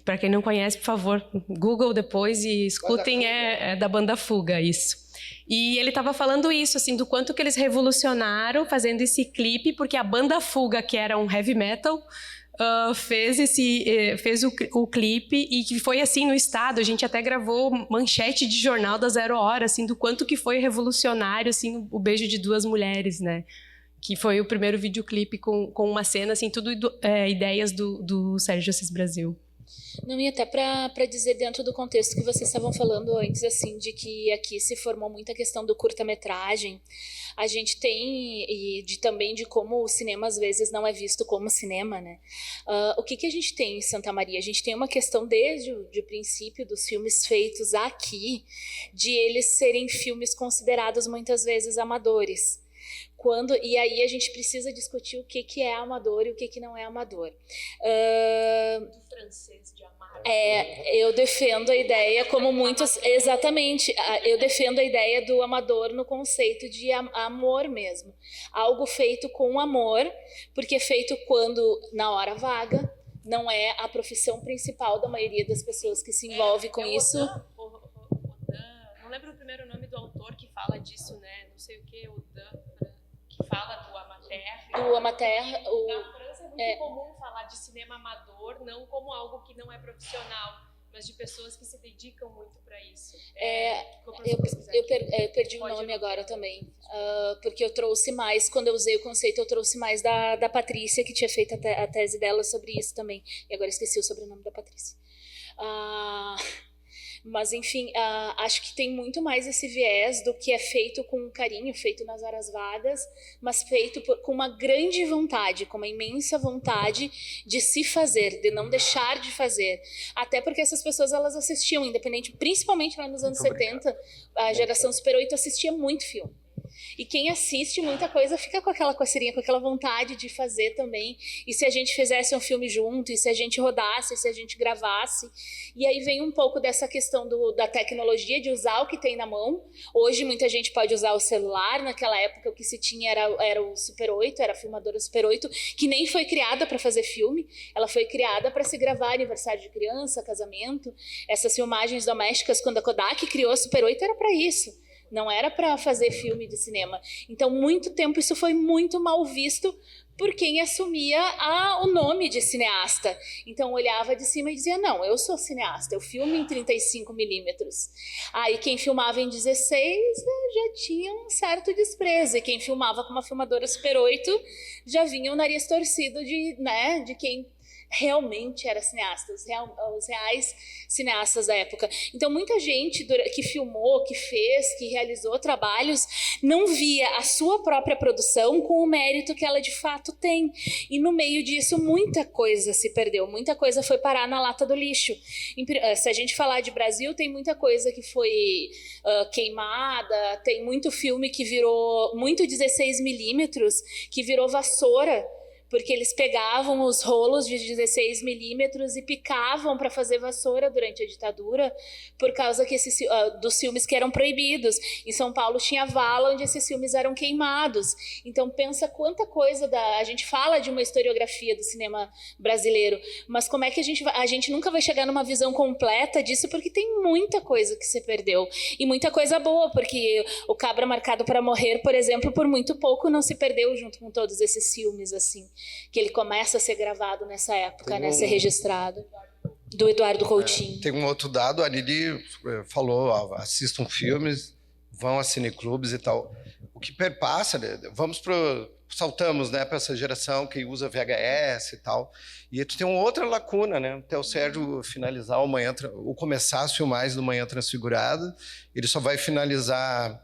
Para quem não conhece, por favor, Google depois e escutem, é da banda Fuga, isso. E ele estava falando isso, assim, do quanto que eles revolucionaram fazendo esse clipe, porque a banda Fuga, que era um heavy metal, fez o clipe, e que foi assim no estado. A gente até gravou manchete de jornal da 0 Hora, assim, do quanto que foi revolucionário, assim, o beijo de duas mulheres, né? Que foi o primeiro videoclipe com uma cena, assim, tudo ideias do Sérgio Assis Brasil. Não, e até para dizer, dentro do contexto que vocês estavam falando antes, assim, de que aqui se formou muita questão do curta-metragem, a gente tem, também de como o cinema às vezes não é visto como cinema, né? O que a gente tem em Santa Maria? A gente tem uma questão desde o princípio dos filmes feitos aqui, de eles serem filmes considerados muitas vezes amadores. E aí a gente precisa discutir o que é amador e o que não é amador. Do francês de amar. Eu defendo a ideia como muitos... Exatamente. Eu defendo a ideia do amador no conceito de amor mesmo. Algo feito com amor, porque é feito quando, na hora vaga, não é a profissão principal da maioria das pessoas que se envolve com isso. Não lembro o primeiro nome do autor que fala disso, né? Não sei o que, que fala do amateur. Do amateur. Na França é muito comum falar de cinema amador, não como algo que não é profissional, mas de pessoas que se dedicam muito para isso. Eu perdi o nome agora também, porque eu trouxe mais, quando eu usei o conceito, eu trouxe mais da Patrícia, que tinha feito a tese dela sobre isso também, e agora esqueci o sobrenome da Patrícia. Mas, enfim, acho que tem muito mais esse viés do que é feito com carinho, feito nas horas vagas, mas feito com uma grande vontade, com uma imensa vontade de se fazer, de não deixar de fazer. Até porque essas pessoas, elas assistiam, principalmente lá nos anos 70, a geração Super 8 assistia muito filme. E quem assiste muita coisa fica com aquela coceirinha, com aquela vontade de fazer também. E se a gente fizesse um filme junto, e se a gente rodasse, se a gente gravasse. E aí vem um pouco dessa questão da tecnologia, de usar o que tem na mão. Hoje muita gente pode usar o celular. Naquela época o que se tinha era o Super 8, era a filmadora Super 8, que nem foi criada para fazer filme. Ela foi criada para se gravar aniversário de criança, casamento. Essas filmagens domésticas, quando a Kodak criou a Super 8, era para isso. Não era para fazer filme de cinema. Então, muito tempo isso foi muito mal visto por quem assumia o nome de cineasta. Então, olhava de cima e dizia, não, eu sou cineasta, eu filmo em 35mm. Aí, quem filmava em 16 já tinha um certo desprezo. E quem filmava com uma filmadora Super 8 já vinha o nariz torcido de quem realmente eram cineastas, os reais cineastas da época. Então, muita gente que filmou, que fez, que realizou trabalhos, não via a sua própria produção com o mérito que ela de fato tem. E no meio disso, muita coisa se perdeu, muita coisa foi parar na lata do lixo. Se a gente falar de Brasil, tem muita coisa que foi queimada, tem muito filme que virou, muito 16mm, que virou vassoura, porque eles pegavam os rolos de 16mm e picavam para fazer vassoura durante a ditadura, por causa que dos filmes que eram proibidos. Em São Paulo tinha vala onde esses filmes eram queimados. Então pensa quanta coisa a gente fala de uma historiografia do cinema brasileiro, mas como é que a gente nunca vai chegar numa visão completa disso, porque tem muita coisa que se perdeu, e muita coisa boa, porque o Cabra Marcado para Morrer, por exemplo, por muito pouco não se perdeu junto com todos esses filmes, assim, que ele começa a ser gravado nessa época, né, ser registrado, do Eduardo Coutinho. Tem um outro dado, a Lili falou, assistam filmes, vão a cineclubes e tal. O que perpassa, saltamos, né, para essa geração que usa VHS e tal, e tu tem uma outra lacuna, né, até o Sérgio finalizar ou começar as filmagens do Manhã Transfigurada, ele só vai finalizar...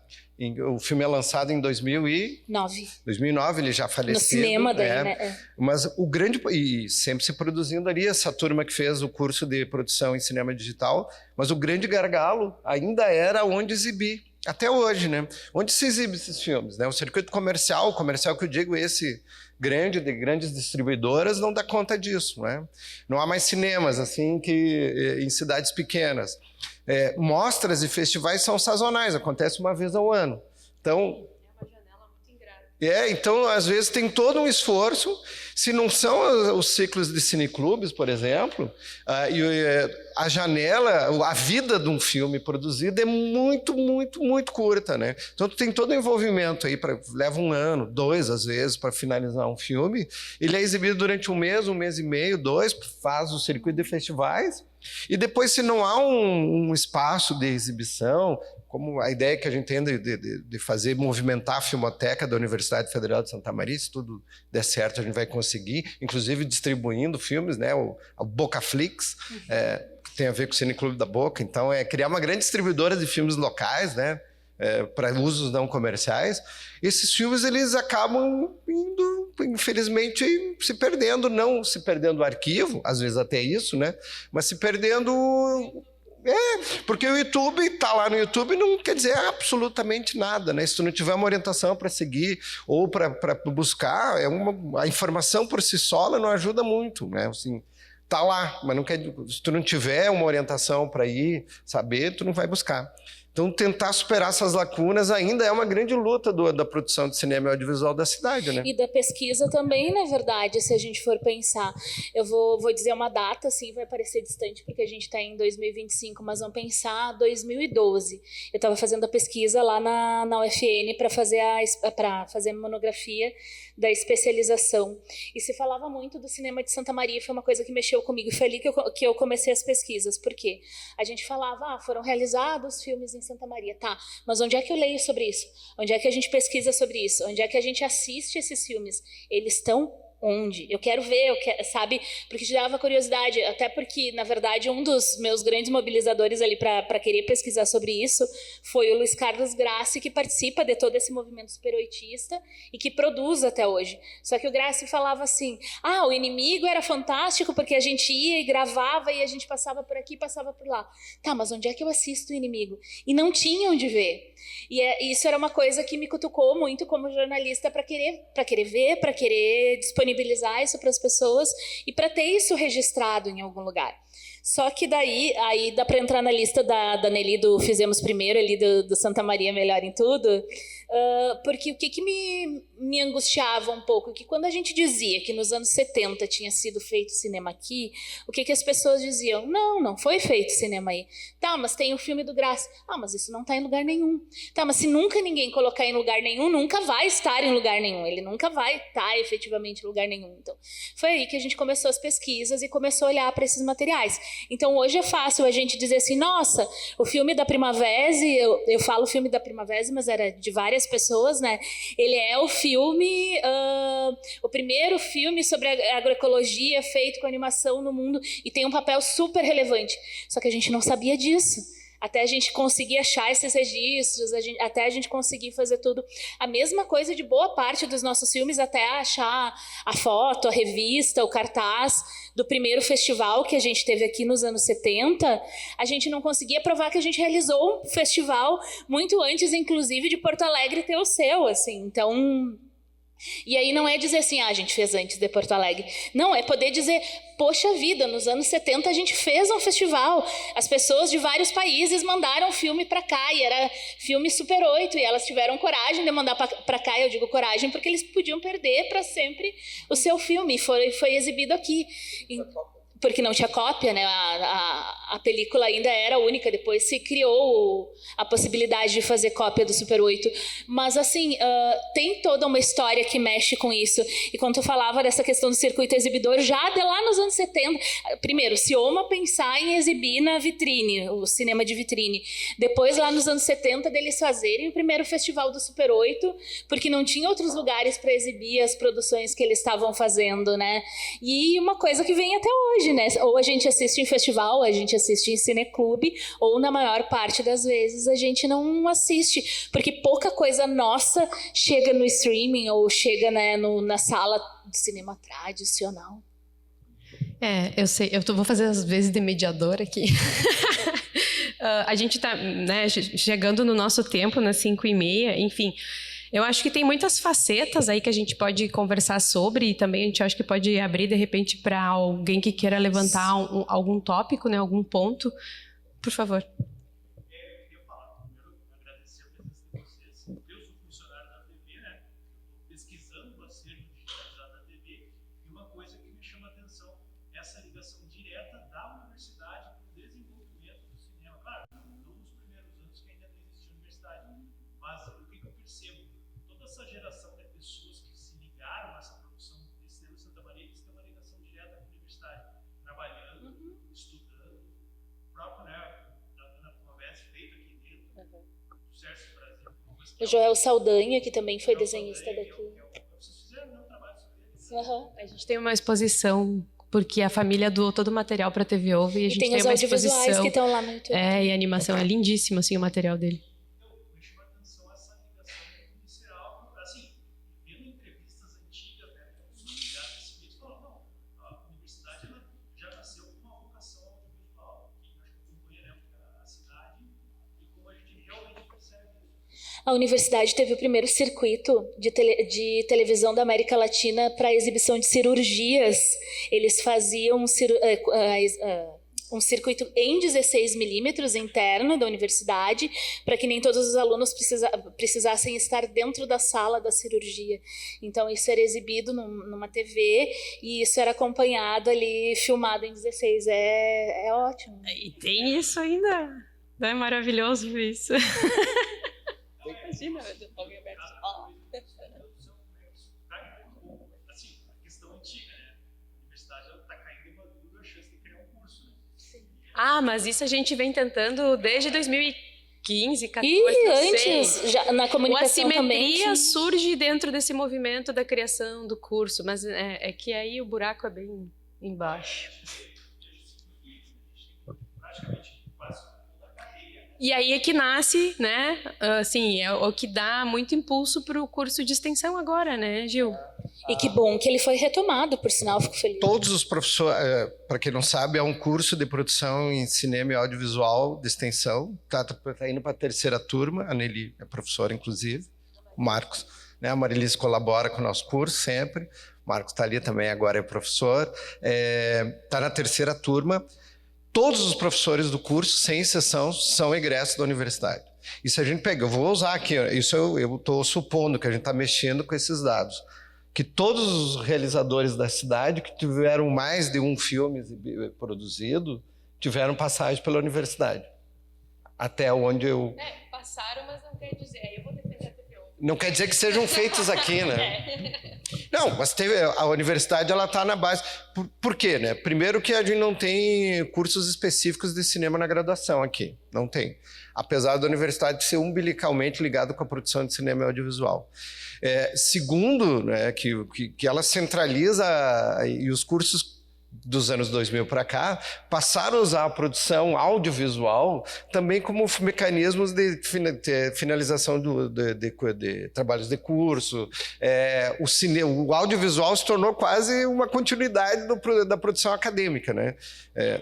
O filme é lançado em 2009, ele já faleceu. No cinema daí, né? Mas o grande... E sempre se produzindo ali, essa turma que fez o curso de produção em cinema digital, mas o grande gargalo ainda era onde exibir. Até hoje, né? Onde se exibe esses filmes, né? O circuito comercial que eu digo, esse grande, de grandes distribuidoras, não dá conta disso, né? Não há mais cinemas, assim, em cidades pequenas. Mostras e festivais são sazonais, acontece uma vez ao ano. Então, é uma janela muito ingrata. Então, às vezes, tem todo um esforço. Se não são os ciclos de cineclubes, por exemplo, a janela, a vida de um filme produzido é muito, muito, muito curta, né? Então, tu tem todo o envolvimento aí, leva 1 ano, 2, às vezes, para finalizar um filme. Ele é exibido durante 1 mês e meio, 2, faz o circuito de festivais. E depois, se não há um espaço de exibição, como a ideia que a gente tem de fazer, movimentar a Filmoteca da Universidade Federal de Santa Maria, se tudo der certo, a gente vai conseguir, inclusive distribuindo filmes, né? O Bocaflix, que tem a ver com o Cineclube da Boca. Então, criar uma grande distribuidora de filmes locais, né? Para usos não comerciais. Esses filmes, eles acabam indo, infelizmente, se perdendo, não se perdendo o arquivo, às vezes até isso, né? Mas se perdendo... porque o YouTube está lá no YouTube não quer dizer absolutamente nada, né? Se tu não tiver uma orientação para seguir ou para buscar, a informação por si só ela não ajuda muito, né? Assim, tá lá, mas não quer, se tu não tiver uma orientação para ir saber, tu não vai buscar. Então, tentar superar essas lacunas ainda é uma grande luta da produção de cinema e audiovisual da cidade, né? E da pesquisa também, na verdade, se a gente for pensar. Eu vou dizer uma data, assim, vai parecer distante, porque a gente está em 2025, mas vamos pensar 2012. Eu estava fazendo a pesquisa lá na UFN para fazer monografia da especialização. E se falava muito do cinema de Santa Maria, foi uma coisa que mexeu comigo. E foi ali que eu comecei as pesquisas. Por quê? A gente falava, foram realizados filmes em Santa Maria. Tá, mas onde é que eu leio sobre isso? Onde é que a gente pesquisa sobre isso? Onde é que a gente assiste esses filmes? Eles estão onde? Eu quero ver, sabe? Porque te dava curiosidade, até porque, na verdade, um dos meus grandes mobilizadores ali para querer pesquisar sobre isso foi o Luiz Carlos Grassi, que participa de todo esse movimento superoitista e que produz até hoje. Só que o Grassi falava assim, o Inimigo era fantástico porque a gente ia e gravava e a gente passava por aqui, passava por lá. Tá, mas onde é que eu assisto o Inimigo? E não tinha onde ver. E isso era uma coisa que me cutucou muito como jornalista para querer ver, para querer disponibilizar isso para as pessoas e para ter isso registrado em algum lugar. Só que daí, aí dá para entrar na lista da Nelly do Fizemos Primeiro, ali do Santa Maria Melhor em Tudo, porque o que me angustiava um pouco, que quando a gente dizia que nos anos 70 tinha sido feito cinema aqui, o que as pessoas diziam? Não foi feito cinema aí. Tá, mas tem o filme do Grassi. Mas isso não está em lugar nenhum. Tá, mas se nunca ninguém colocar em lugar nenhum, nunca vai estar em lugar nenhum. Ele nunca vai estar efetivamente em lugar nenhum. Então, foi aí que a gente começou as pesquisas e começou a olhar para esses materiais. Então hoje é fácil a gente dizer assim, nossa, o filme da Primavera, eu falo filme da Primavera, mas era de várias pessoas, né? Ele é o filme, o primeiro filme sobre a agroecologia feito com animação no mundo e tem um papel super relevante. Só que a gente não sabia disso. Até a gente conseguir achar esses registros, até a gente conseguir fazer tudo. A mesma coisa de boa parte dos nossos filmes, até achar a foto, a revista, o cartaz do primeiro festival que a gente teve aqui nos anos 70, a gente não conseguia provar que a gente realizou um festival muito antes, inclusive, de Porto Alegre ter o seu, assim. Então... E aí não é dizer assim, a gente fez antes de Porto Alegre. Não, é poder dizer, poxa vida, nos anos 70 a gente fez um festival. As pessoas de vários países mandaram filme para cá, e era filme Super 8, e elas tiveram coragem de mandar para cá, eu digo coragem, porque eles podiam perder para sempre o seu filme, e foi exibido aqui. Porque não tinha cópia, né? A película ainda era única, depois se criou a possibilidade de fazer cópia do Super 8. Mas, assim, tem toda uma história que mexe com isso. E quando tu falava dessa questão do circuito exibidor, já de lá nos anos 70, primeiro, se Oma pensar em exibir na vitrine, o cinema de vitrine. Depois, lá nos anos 70, deles fazerem o primeiro festival do Super 8, porque não tinha outros lugares para exibir as produções que eles estavam fazendo, né? E uma coisa que vem até hoje, né? Ou a gente assiste em festival, a gente assiste em cineclube, ou na maior parte das vezes a gente não assiste, porque pouca coisa nossa chega no streaming ou chega, né, na sala de cinema tradicional. Eu sei, vou fazer às vezes de mediadora aqui. A gente está, né, chegando no nosso tempo, nas 5h30, enfim... Eu acho que tem muitas facetas aí que a gente pode conversar sobre, e também a gente acha que pode abrir, de repente, para alguém que queira levantar algum tópico, né, algum ponto. Por favor. Eu queria falar, primeiro, agradecer a presença de vocês. Eu sou funcionário da TV, né? Estou pesquisando o acervo digitalizado da TV, e uma coisa que me chama a atenção é essa ligação direta da universidade com o desenvolvimento do cinema. Claro, não nos primeiros anos que ainda não existia universidade, mas o que eu percebo? Essa geração de pessoas que se ligaram a essa produção de cinema de Santa Maria, eles têm uma ligação direta com a universidade, trabalhando, estudando, o próprio, né, da Ana Primavera feito aqui dentro, do Sérgio Brasil. O Joel Saldanha, que também foi desenhista daqui. Vocês fizeram um trabalho sobre ele. A gente tem uma exposição, porque a família doou todo o material para a TV Ovo, e a gente tem uma exposição. Que estão lá no YouTube. E a animação é lindíssima, assim, o material dele. A universidade teve o primeiro circuito de televisão da América Latina para exibição de cirurgias. Eles faziam um circuito em 16mm interno da universidade, para que nem todos os alunos precisassem estar dentro da sala da cirurgia. Então, isso era exibido numa TV, e isso era acompanhado ali, filmado em 16. É ótimo. E tem isso ainda. É maravilhoso isso. Imagina, alguém aberto. Assim, a questão antiga, né? A universidade está caindo em madura, a chance de criar um curso, né? Sim. Mas isso a gente vem tentando desde 2015, 14, e antes, já, na comunicação também. A assimetria surge dentro desse movimento da criação do curso, mas é que aí o buraco é bem embaixo. Praticamente quase toda a carreira. E aí é que nasce, né? Assim, é o que dá muito impulso para o curso de extensão agora, né, Gil? E que bom que ele foi retomado, por sinal, fico feliz. Todos os professores, para quem não sabe, é um curso de produção em cinema e audiovisual de extensão. Tá indo para a terceira turma, a Nelly é professora, inclusive, o Marcos, né? A Marilise colabora com o nosso curso sempre. O Marcos está ali também, agora é professor. Está na terceira turma. Todos os professores do curso, sem exceção, são egressos da universidade. Isso a gente pega, eu vou usar aqui, isso eu estou supondo que a gente está mexendo com esses dados, que todos os realizadores da cidade que tiveram mais de um filme produzido, tiveram passagem pela universidade. Até onde eu... passaram, mas não quer dizer, eu vou defender a TV. Não quer dizer que sejam feitos aqui, né? Não, mas a universidade ela está na base. Por quê, né? Primeiro que a gente não tem cursos específicos de cinema na graduação aqui. Não tem. Apesar da universidade ser umbilicalmente ligada com a produção de cinema e audiovisual. Segundo, né, que ela centraliza, e os cursos dos anos 2000 para cá, passaram a usar a produção audiovisual também como mecanismos de finalização de trabalhos de curso. O audiovisual se tornou quase uma continuidade da produção acadêmica, né?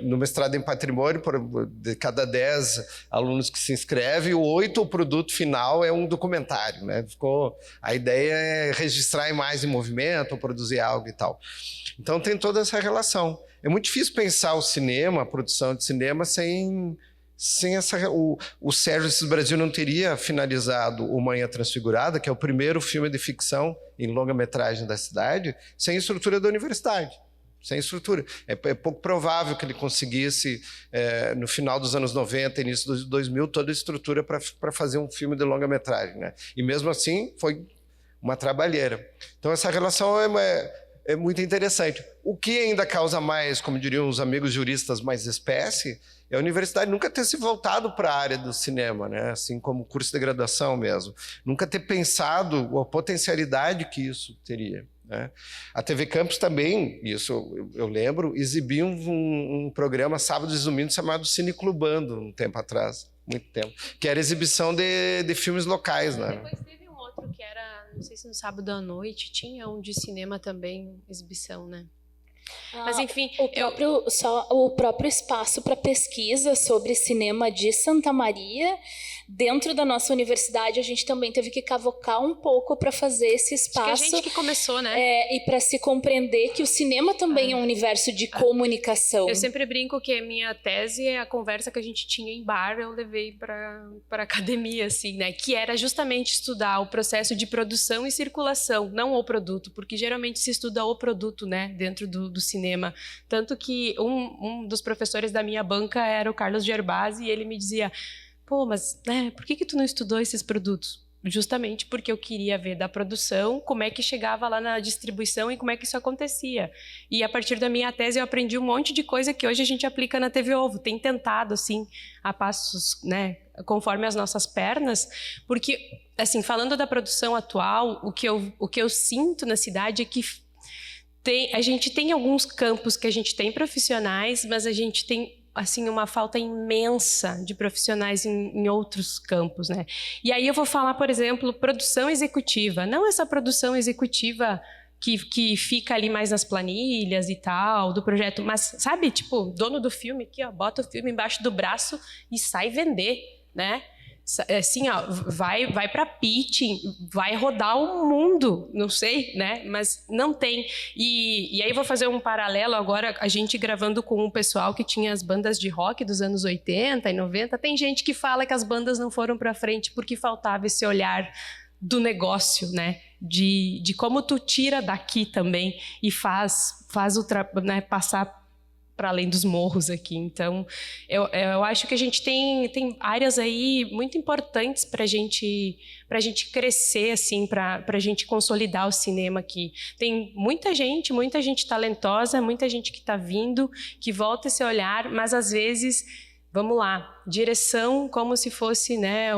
No mestrado em patrimônio, de cada 10 alunos que se inscrevem, 8 o produto final é um documentário, né? A ideia é registrar a imagem em movimento, ou produzir algo e tal. Então tem toda essa relação. É muito difícil pensar o cinema, a produção de cinema, sem essa... O Sérgio Assis Brasil não teria finalizado O Manhã Transfigurada, que é o primeiro filme de ficção em longa-metragem da cidade, sem a estrutura da universidade. Sem estrutura. É pouco provável que ele conseguisse, no final dos anos 90, início dos 2000, toda a estrutura para fazer um filme de longa-metragem, né? E mesmo assim, foi uma trabalheira. Então, essa relação é muito interessante. O que ainda causa mais, como diriam os amigos juristas, mais espécie, é a universidade nunca ter se voltado para a área do cinema, né? Assim como curso de graduação mesmo. Nunca ter pensado a potencialidade que isso teria, né? A TV Campus também, isso eu lembro, exibia um programa sábados e domingos chamado Cine Clubando, um tempo atrás, muito tempo, que era exibição de filmes locais, né? Depois teve um outro que era, não sei se no sábado à noite, tinha um de cinema também, exibição, né? Mas enfim, o próprio espaço para pesquisa sobre cinema de Santa Maria, dentro da nossa universidade, a gente também teve que cavocar um pouco para fazer esse espaço. Acho que a gente que começou, né? E para se compreender que o cinema também é um universo de comunicação. Eu sempre brinco que a minha tese é a conversa que a gente tinha em bar, eu levei para academia, assim, né? Que era justamente estudar o processo de produção e circulação, não o produto, porque geralmente se estuda o produto, né? Dentro do cinema. Tanto que um dos professores da minha banca era o Carlos Gerbasi e ele me dizia: pô, mas por que tu não estudou esses produtos? Justamente porque eu queria ver da produção como é que chegava lá na distribuição e como é que isso acontecia. E a partir da minha tese eu aprendi um monte de coisa que hoje a gente aplica na TV Ovo. Tem tentado, assim, a passos, né, conforme as nossas pernas, porque, assim, falando da produção atual, o que eu sinto na cidade é que a gente tem alguns campos que a gente tem profissionais, mas a gente tem, assim, uma falta imensa de profissionais em outros campos, né? E aí eu vou falar, por exemplo, produção executiva. Não essa produção executiva que fica ali mais nas planilhas e tal, do projeto, mas, sabe, tipo, dono do filme aqui, ó, bota o filme embaixo do braço e sai vender, né? Assim, ó, vai para pitching, vai rodar o mundo, não sei, né? Mas não tem. E aí vou fazer um paralelo agora, a gente gravando com um pessoal que tinha as bandas de rock dos anos 80 e 90. Tem gente que fala que as bandas não foram para frente porque faltava esse olhar do negócio, né? De como tu tira daqui também e faz né, passar para além dos morros aqui. Então, eu acho que a gente tem áreas aí muito importantes para a gente crescer, assim, para a gente consolidar o cinema aqui. Tem muita gente talentosa, muita gente que está vindo, que volta esse olhar, mas às vezes, vamos lá, direção como se fosse, né,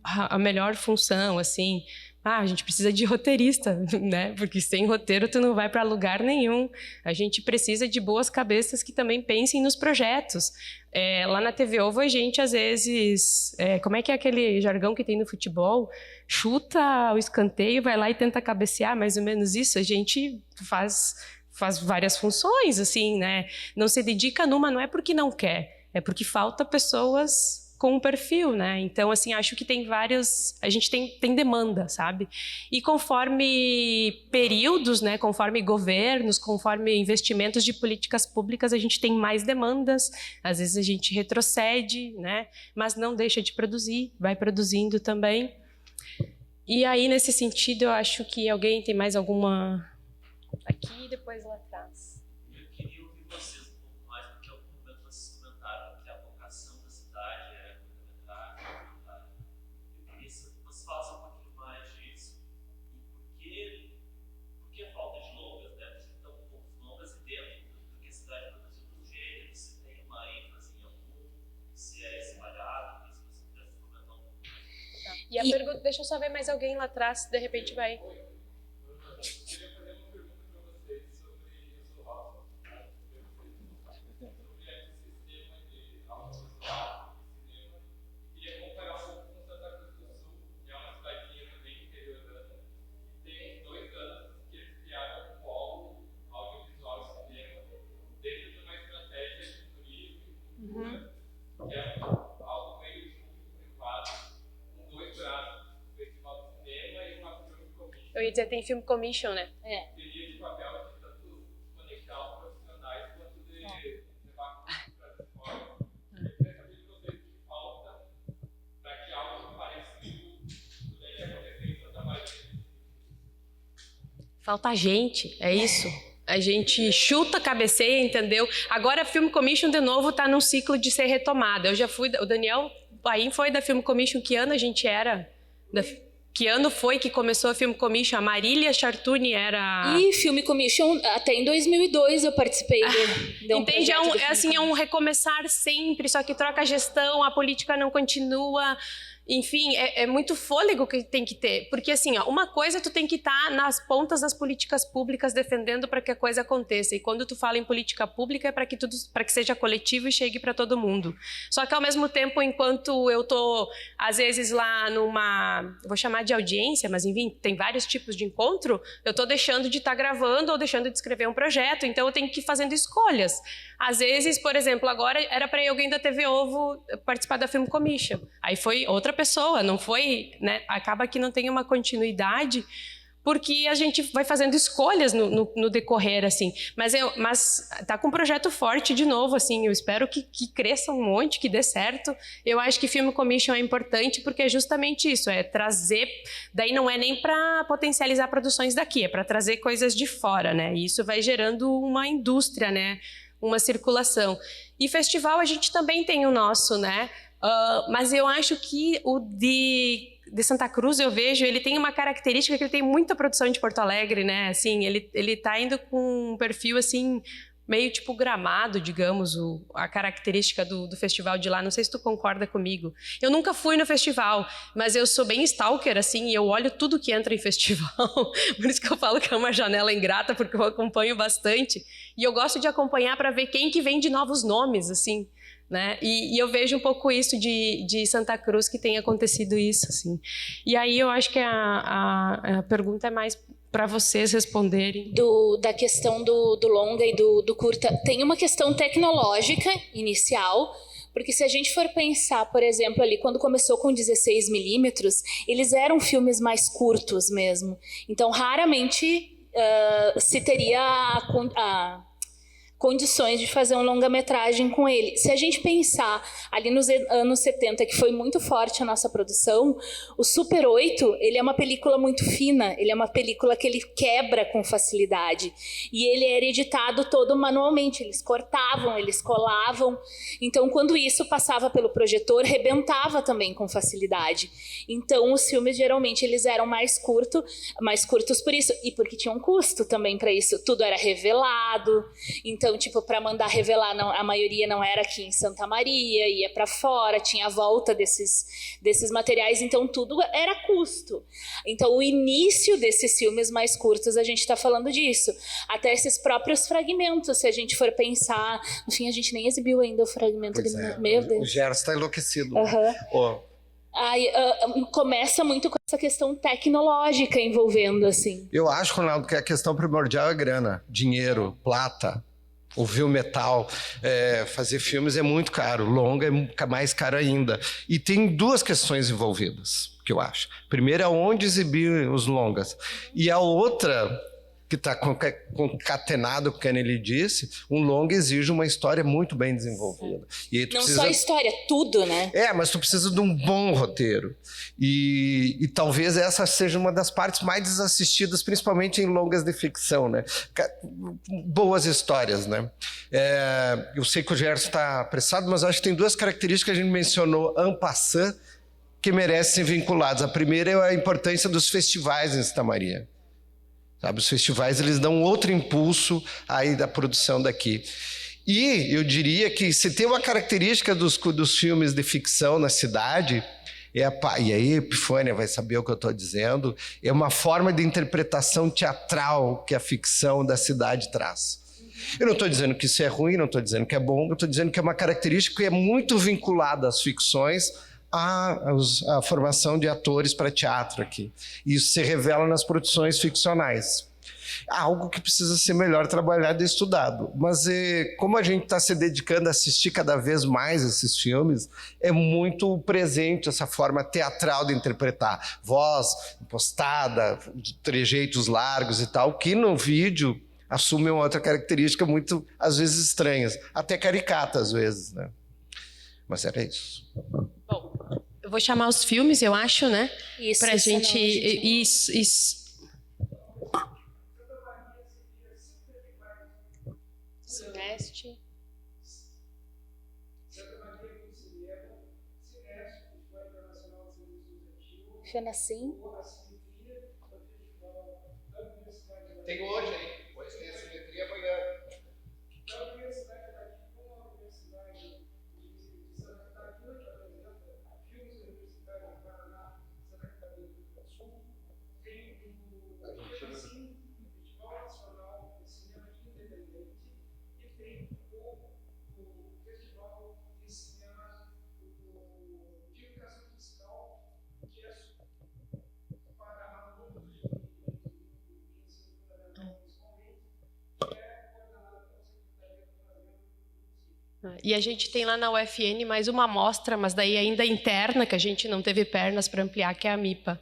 a melhor função, assim. A gente precisa de roteirista, né? Porque sem roteiro tu não vai para lugar nenhum. A gente precisa de boas cabeças que também pensem nos projetos. Lá na TV Ovo a gente às vezes, como é que é aquele jargão que tem no futebol? Chuta o escanteio, vai lá e tenta cabecear, mais ou menos isso. A gente faz várias funções, assim, né? Não se dedica numa, não é porque não quer, é porque falta pessoas com um perfil, né? Então, assim, acho que tem vários... A gente tem demanda, sabe? E conforme períodos, né? Conforme governos, conforme investimentos de políticas públicas, a gente tem mais demandas. Às vezes a gente retrocede, né? Mas não deixa de produzir, vai produzindo também. E aí, nesse sentido, eu acho que alguém tem mais alguma... Aqui e depois lá atrás. Eu queria ouvir vocês um pouco mais, porque algum momento vocês comentaram que a vocação da cidade é fundamental. Eu queria que vocês falassem um pouquinho mais disso. E por que falta Deixa eu só ver mais alguém lá atrás, de repente vai... Eu ia dizer, tem Film Commission, né? É. Teria de papel de tanto conectar os profissionais quanto de levar para fora. Eu queria saber de vocês o que falta para que algo parecido pudesse acontecer em Santa Maria. Falta gente, é isso. A gente chuta, cabeceia, entendeu? Agora a Film Commission, de novo, está num ciclo de ser retomada. Eu já fui... O Daniel Paim foi da Film Commission. Que ano a gente era? Que ano foi que começou a Film Commission? A Marília Chartuni era... E Film Commission, até em 2002 eu participei de um entende? projeto É um recomeçar sempre, só que troca a gestão, a política não continua... Enfim, é muito fôlego que tem que ter. Porque, assim, ó, uma coisa tu tem que estar nas pontas das políticas públicas defendendo para que a coisa aconteça. E quando tu fala em política pública é para que seja coletivo e chegue para todo mundo. Só que, ao mesmo tempo, enquanto eu tô, às vezes, lá numa... Vou chamar de audiência, mas, enfim, tem vários tipos de encontro. Eu tô deixando de estar gravando ou deixando de escrever um projeto. Então, eu tenho que ir fazendo escolhas. Às vezes, por exemplo, agora era para alguém da TV Ovo participar da Film Commission. Aí foi outra pessoa, não foi, né? Acaba que não tem uma continuidade, porque a gente vai fazendo escolhas no decorrer, assim. Mas tá com um projeto forte de novo, assim. Eu espero que cresça um monte, que dê certo. Eu acho que Film Commission é importante porque é justamente isso, é trazer... Daí não é nem para potencializar produções daqui, é para trazer coisas de fora, né? E isso vai gerando uma indústria, né? Uma circulação. E festival a gente também tem o nosso, né? Mas eu acho que o de Santa Cruz, eu vejo, ele tem uma característica que ele tem muita produção de Porto Alegre, né? Assim, ele tá indo com um perfil, assim, meio tipo Gramado, digamos, a característica do festival de lá. Não sei se tu concorda comigo. Eu nunca fui no festival, mas eu sou bem stalker, assim, e eu olho tudo que entra em festival. Por isso que eu falo que é uma janela ingrata, porque eu acompanho bastante. E eu gosto de acompanhar para ver quem que vem de novos nomes, assim, né? E eu vejo um pouco isso de Santa Cruz, que tem acontecido isso, assim. E aí eu acho que a pergunta é mais para vocês responderem. Da questão do longa e do curta, tem uma questão tecnológica inicial, porque se a gente for pensar, por exemplo, ali quando começou com 16mm, eles eram filmes mais curtos mesmo. Então, raramente se teria condições de fazer um longa-metragem com ele. Se a gente pensar ali nos anos 70, que foi muito forte a nossa produção, o Super 8, ele é uma película muito fina, ele é uma película que ele quebra com facilidade. E ele era editado todo manualmente, eles cortavam, eles colavam. Então, quando isso passava pelo projetor, rebentava também com facilidade. Então, os filmes, geralmente, eles eram mais curtos por isso. E porque tinha um custo também para isso. Tudo era revelado. Então, tipo, para mandar revelar, a maioria não era aqui em Santa Maria, ia para fora, tinha a volta desses materiais, então tudo era custo. Então, o início desses filmes mais curtos, a gente está falando disso. Até esses próprios fragmentos, se a gente for pensar... Enfim, a gente nem exibiu ainda o fragmento. Meu Deus. O Gerson está enlouquecido. Começa muito com essa questão tecnológica envolvendo, assim. Eu acho, Ronaldo, que a questão primordial é grana, dinheiro, plata. Ouvir o metal, fazer filmes é muito caro, longa é mais caro ainda. E tem duas questões envolvidas, que eu acho. Primeiro é onde exibir os longas. E a outra, que está concatenado com o que ele disse, um longa exige uma história muito bem desenvolvida. E aí não só história, tudo, né? Mas tu precisa de um bom roteiro. E talvez essa seja uma das partes mais desassistidas, principalmente em longas de ficção, né? Boas histórias, né? Eu sei que o Gerson está apressado, mas acho que tem duas características que a gente mencionou en passant que merecem ser vinculadas. A primeira é a importância dos festivais em Santa Maria. Sabe, os festivais, eles dão outro impulso aí da produção daqui. E eu diria que se tem uma característica dos filmes de ficção na cidade, E aí a Epifânia vai saber o que eu estou dizendo, é uma forma de interpretação teatral que a ficção da cidade traz. Eu não estou dizendo que isso é ruim, não estou dizendo que é bom, eu estou dizendo que é uma característica que é muito vinculada às ficções, à formação de atores para teatro aqui. Isso se revela nas produções ficcionais. Algo que precisa ser melhor trabalhado e estudado. Mas como a gente está se dedicando a assistir cada vez mais esses filmes, é muito presente essa forma teatral de interpretar. Voz impostada, trejeitos largos e tal, que no vídeo assume uma outra característica muito, às vezes, estranhas. Até caricata, às vezes, né? Mas era isso. Bom, eu vou chamar os filmes, eu acho, né? Isso, pra gente... Isso. Celeste. Fenacim. Tem hoje, hein? Hoje tem a simetria amanhã. E a gente tem lá na UFN mais uma amostra, mas daí ainda interna, que a gente não teve pernas para ampliar, que é a MIPA.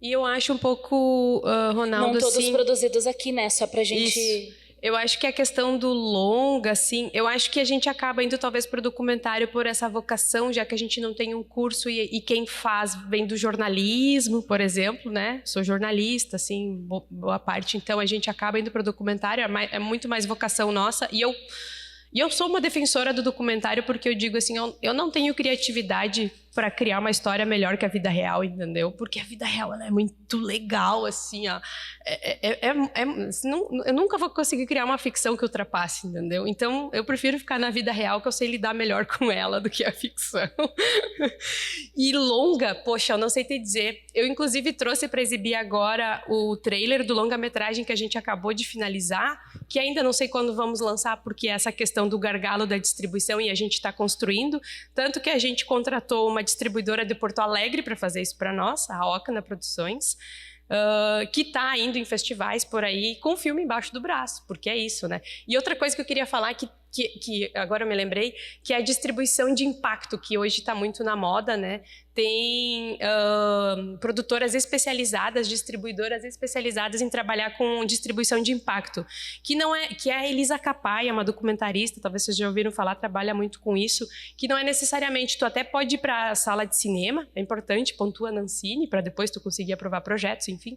E eu acho um pouco, Ronaldo, não todos assim, produzidos aqui, né? Só pra gente... Isso. Eu acho que a questão do longa, assim, eu acho que a gente acaba indo talvez para o documentário por essa vocação, já que a gente não tem um curso e quem faz vem do jornalismo, por exemplo, né? Sou jornalista, assim, boa parte, então a gente acaba indo para o documentário, é muito mais vocação nossa, e eu sou uma defensora do documentário porque eu digo assim, eu não tenho criatividade para criar uma história melhor que a vida real, entendeu? Porque a vida real ela é muito legal, assim, ó. Eu nunca vou conseguir criar uma ficção que ultrapasse, entendeu? Então, eu prefiro ficar na vida real, que eu sei lidar melhor com ela do que a ficção. E longa, poxa, eu não sei te dizer. Eu, inclusive, trouxe para exibir agora o trailer do longa-metragem que a gente acabou de finalizar, que ainda não sei quando vamos lançar, porque é essa questão do gargalo da distribuição e a gente está construindo, tanto que a gente contratou uma distribuidora de Porto Alegre para fazer isso para nós, a Ocana Produções, que está indo em festivais por aí com o filme embaixo do braço, porque é isso, né? E outra coisa que eu queria falar, que agora eu me lembrei, que é a distribuição de impacto, que hoje está muito na moda, né? Tem produtoras especializadas, distribuidoras especializadas em trabalhar com distribuição de impacto, que é a Elisa Capai, é uma documentarista, talvez vocês já ouviram falar, trabalha muito com isso, que não é necessariamente, tu até pode ir para a sala de cinema, é importante, pontua na Ancine, para depois tu conseguir aprovar projetos, enfim,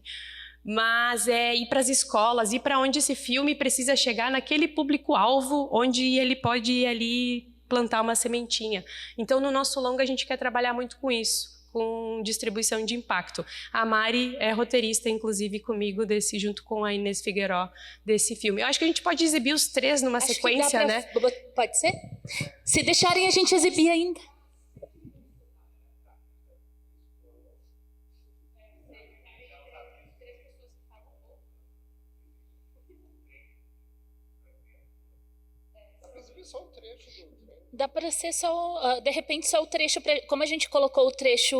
mas é ir para as escolas, ir para onde esse filme precisa chegar naquele público-alvo, onde ele pode ir ali plantar uma sementinha. Então, no nosso longa, a gente quer trabalhar muito com isso, com distribuição de impacto. A Mari é roteirista, inclusive, comigo, junto com a Inês Figueiró, desse filme. Eu acho que a gente pode exibir os três numa sequência, né? Pode ser? Se deixarem, a gente exibir ainda. Dá para ser só, de repente, só o trecho, como a gente colocou o trecho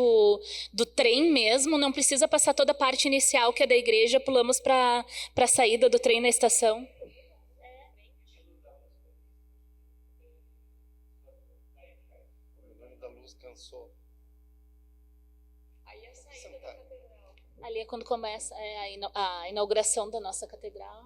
do trem mesmo, não precisa passar toda a parte inicial, que é da igreja, pulamos para a saída do trem na estação. O da luz cansou. Aí a saída da catedral. Ali é quando começa a inauguração da nossa catedral.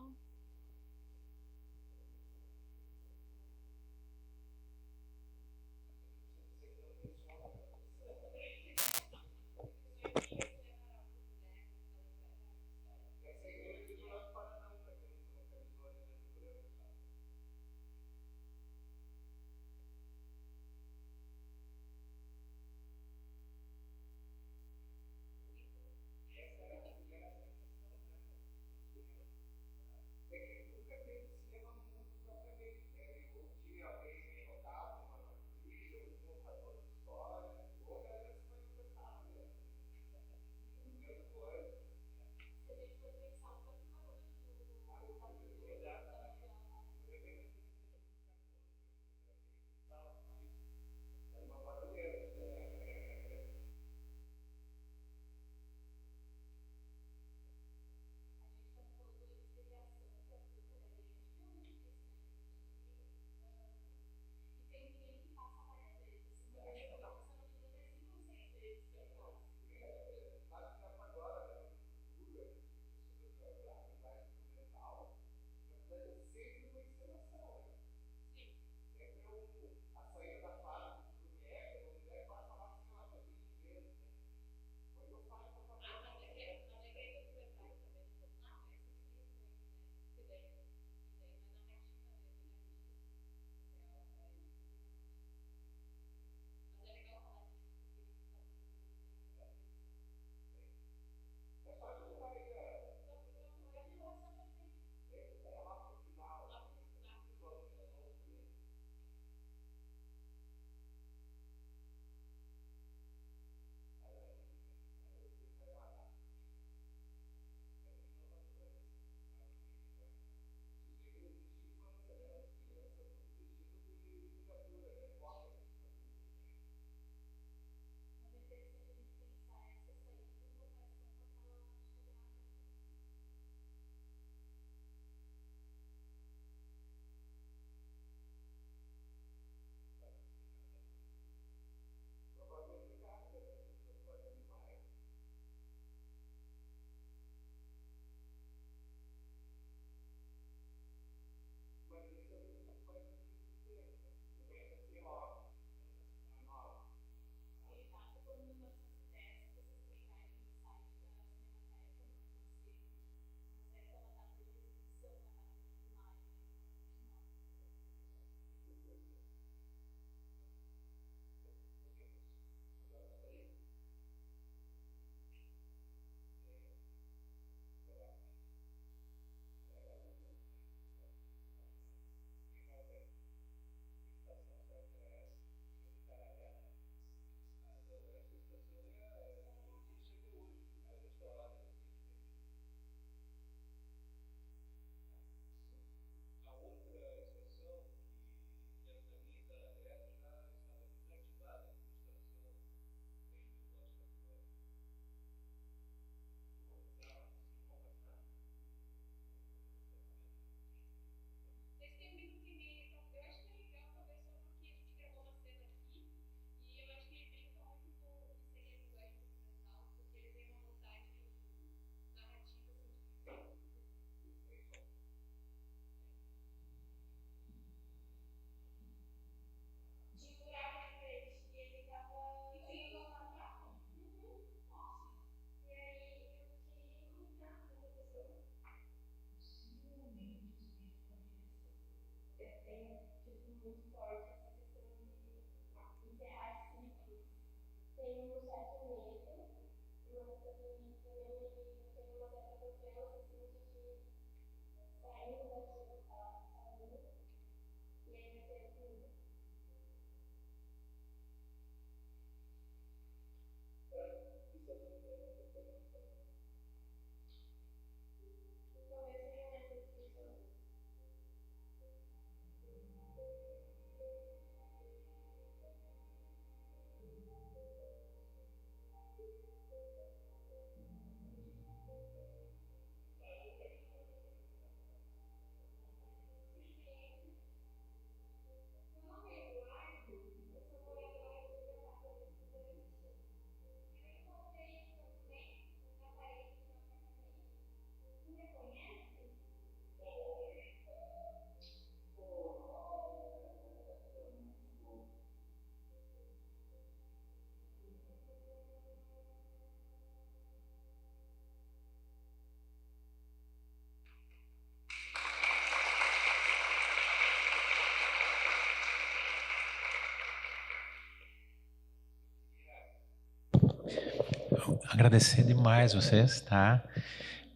Agradecer demais vocês, tá?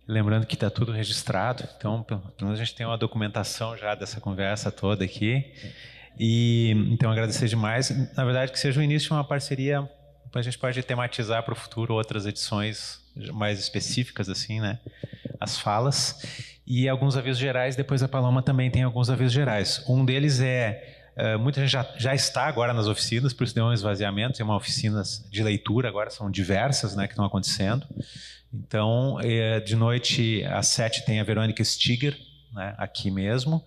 Lembrando que está tudo registrado, então pelo menos a gente tem uma documentação já dessa conversa toda aqui. E então agradecer demais. Na verdade, que seja o início de uma parceria, a gente pode tematizar para o futuro outras edições mais específicas, assim, né? As falas. E alguns avisos gerais, depois a Paloma também tem alguns avisos gerais. Um deles é muita gente já está agora nas oficinas, por isso deu um esvaziamento, tem uma oficinas de leitura, agora são diversas, né, que estão acontecendo. Então, de noite às 7 tem a Verônica Stiger, né, aqui mesmo.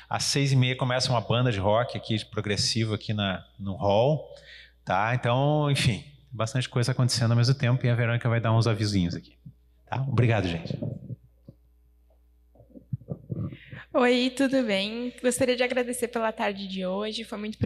Às 6h30 começa uma banda de rock aqui, progressivo aqui no hall. Tá? Então, enfim, bastante coisa acontecendo ao mesmo tempo e a Verônica vai dar uns avisinhos aqui. Tá? Obrigado, gente. Oi, tudo bem? Gostaria de agradecer pela tarde de hoje, foi muito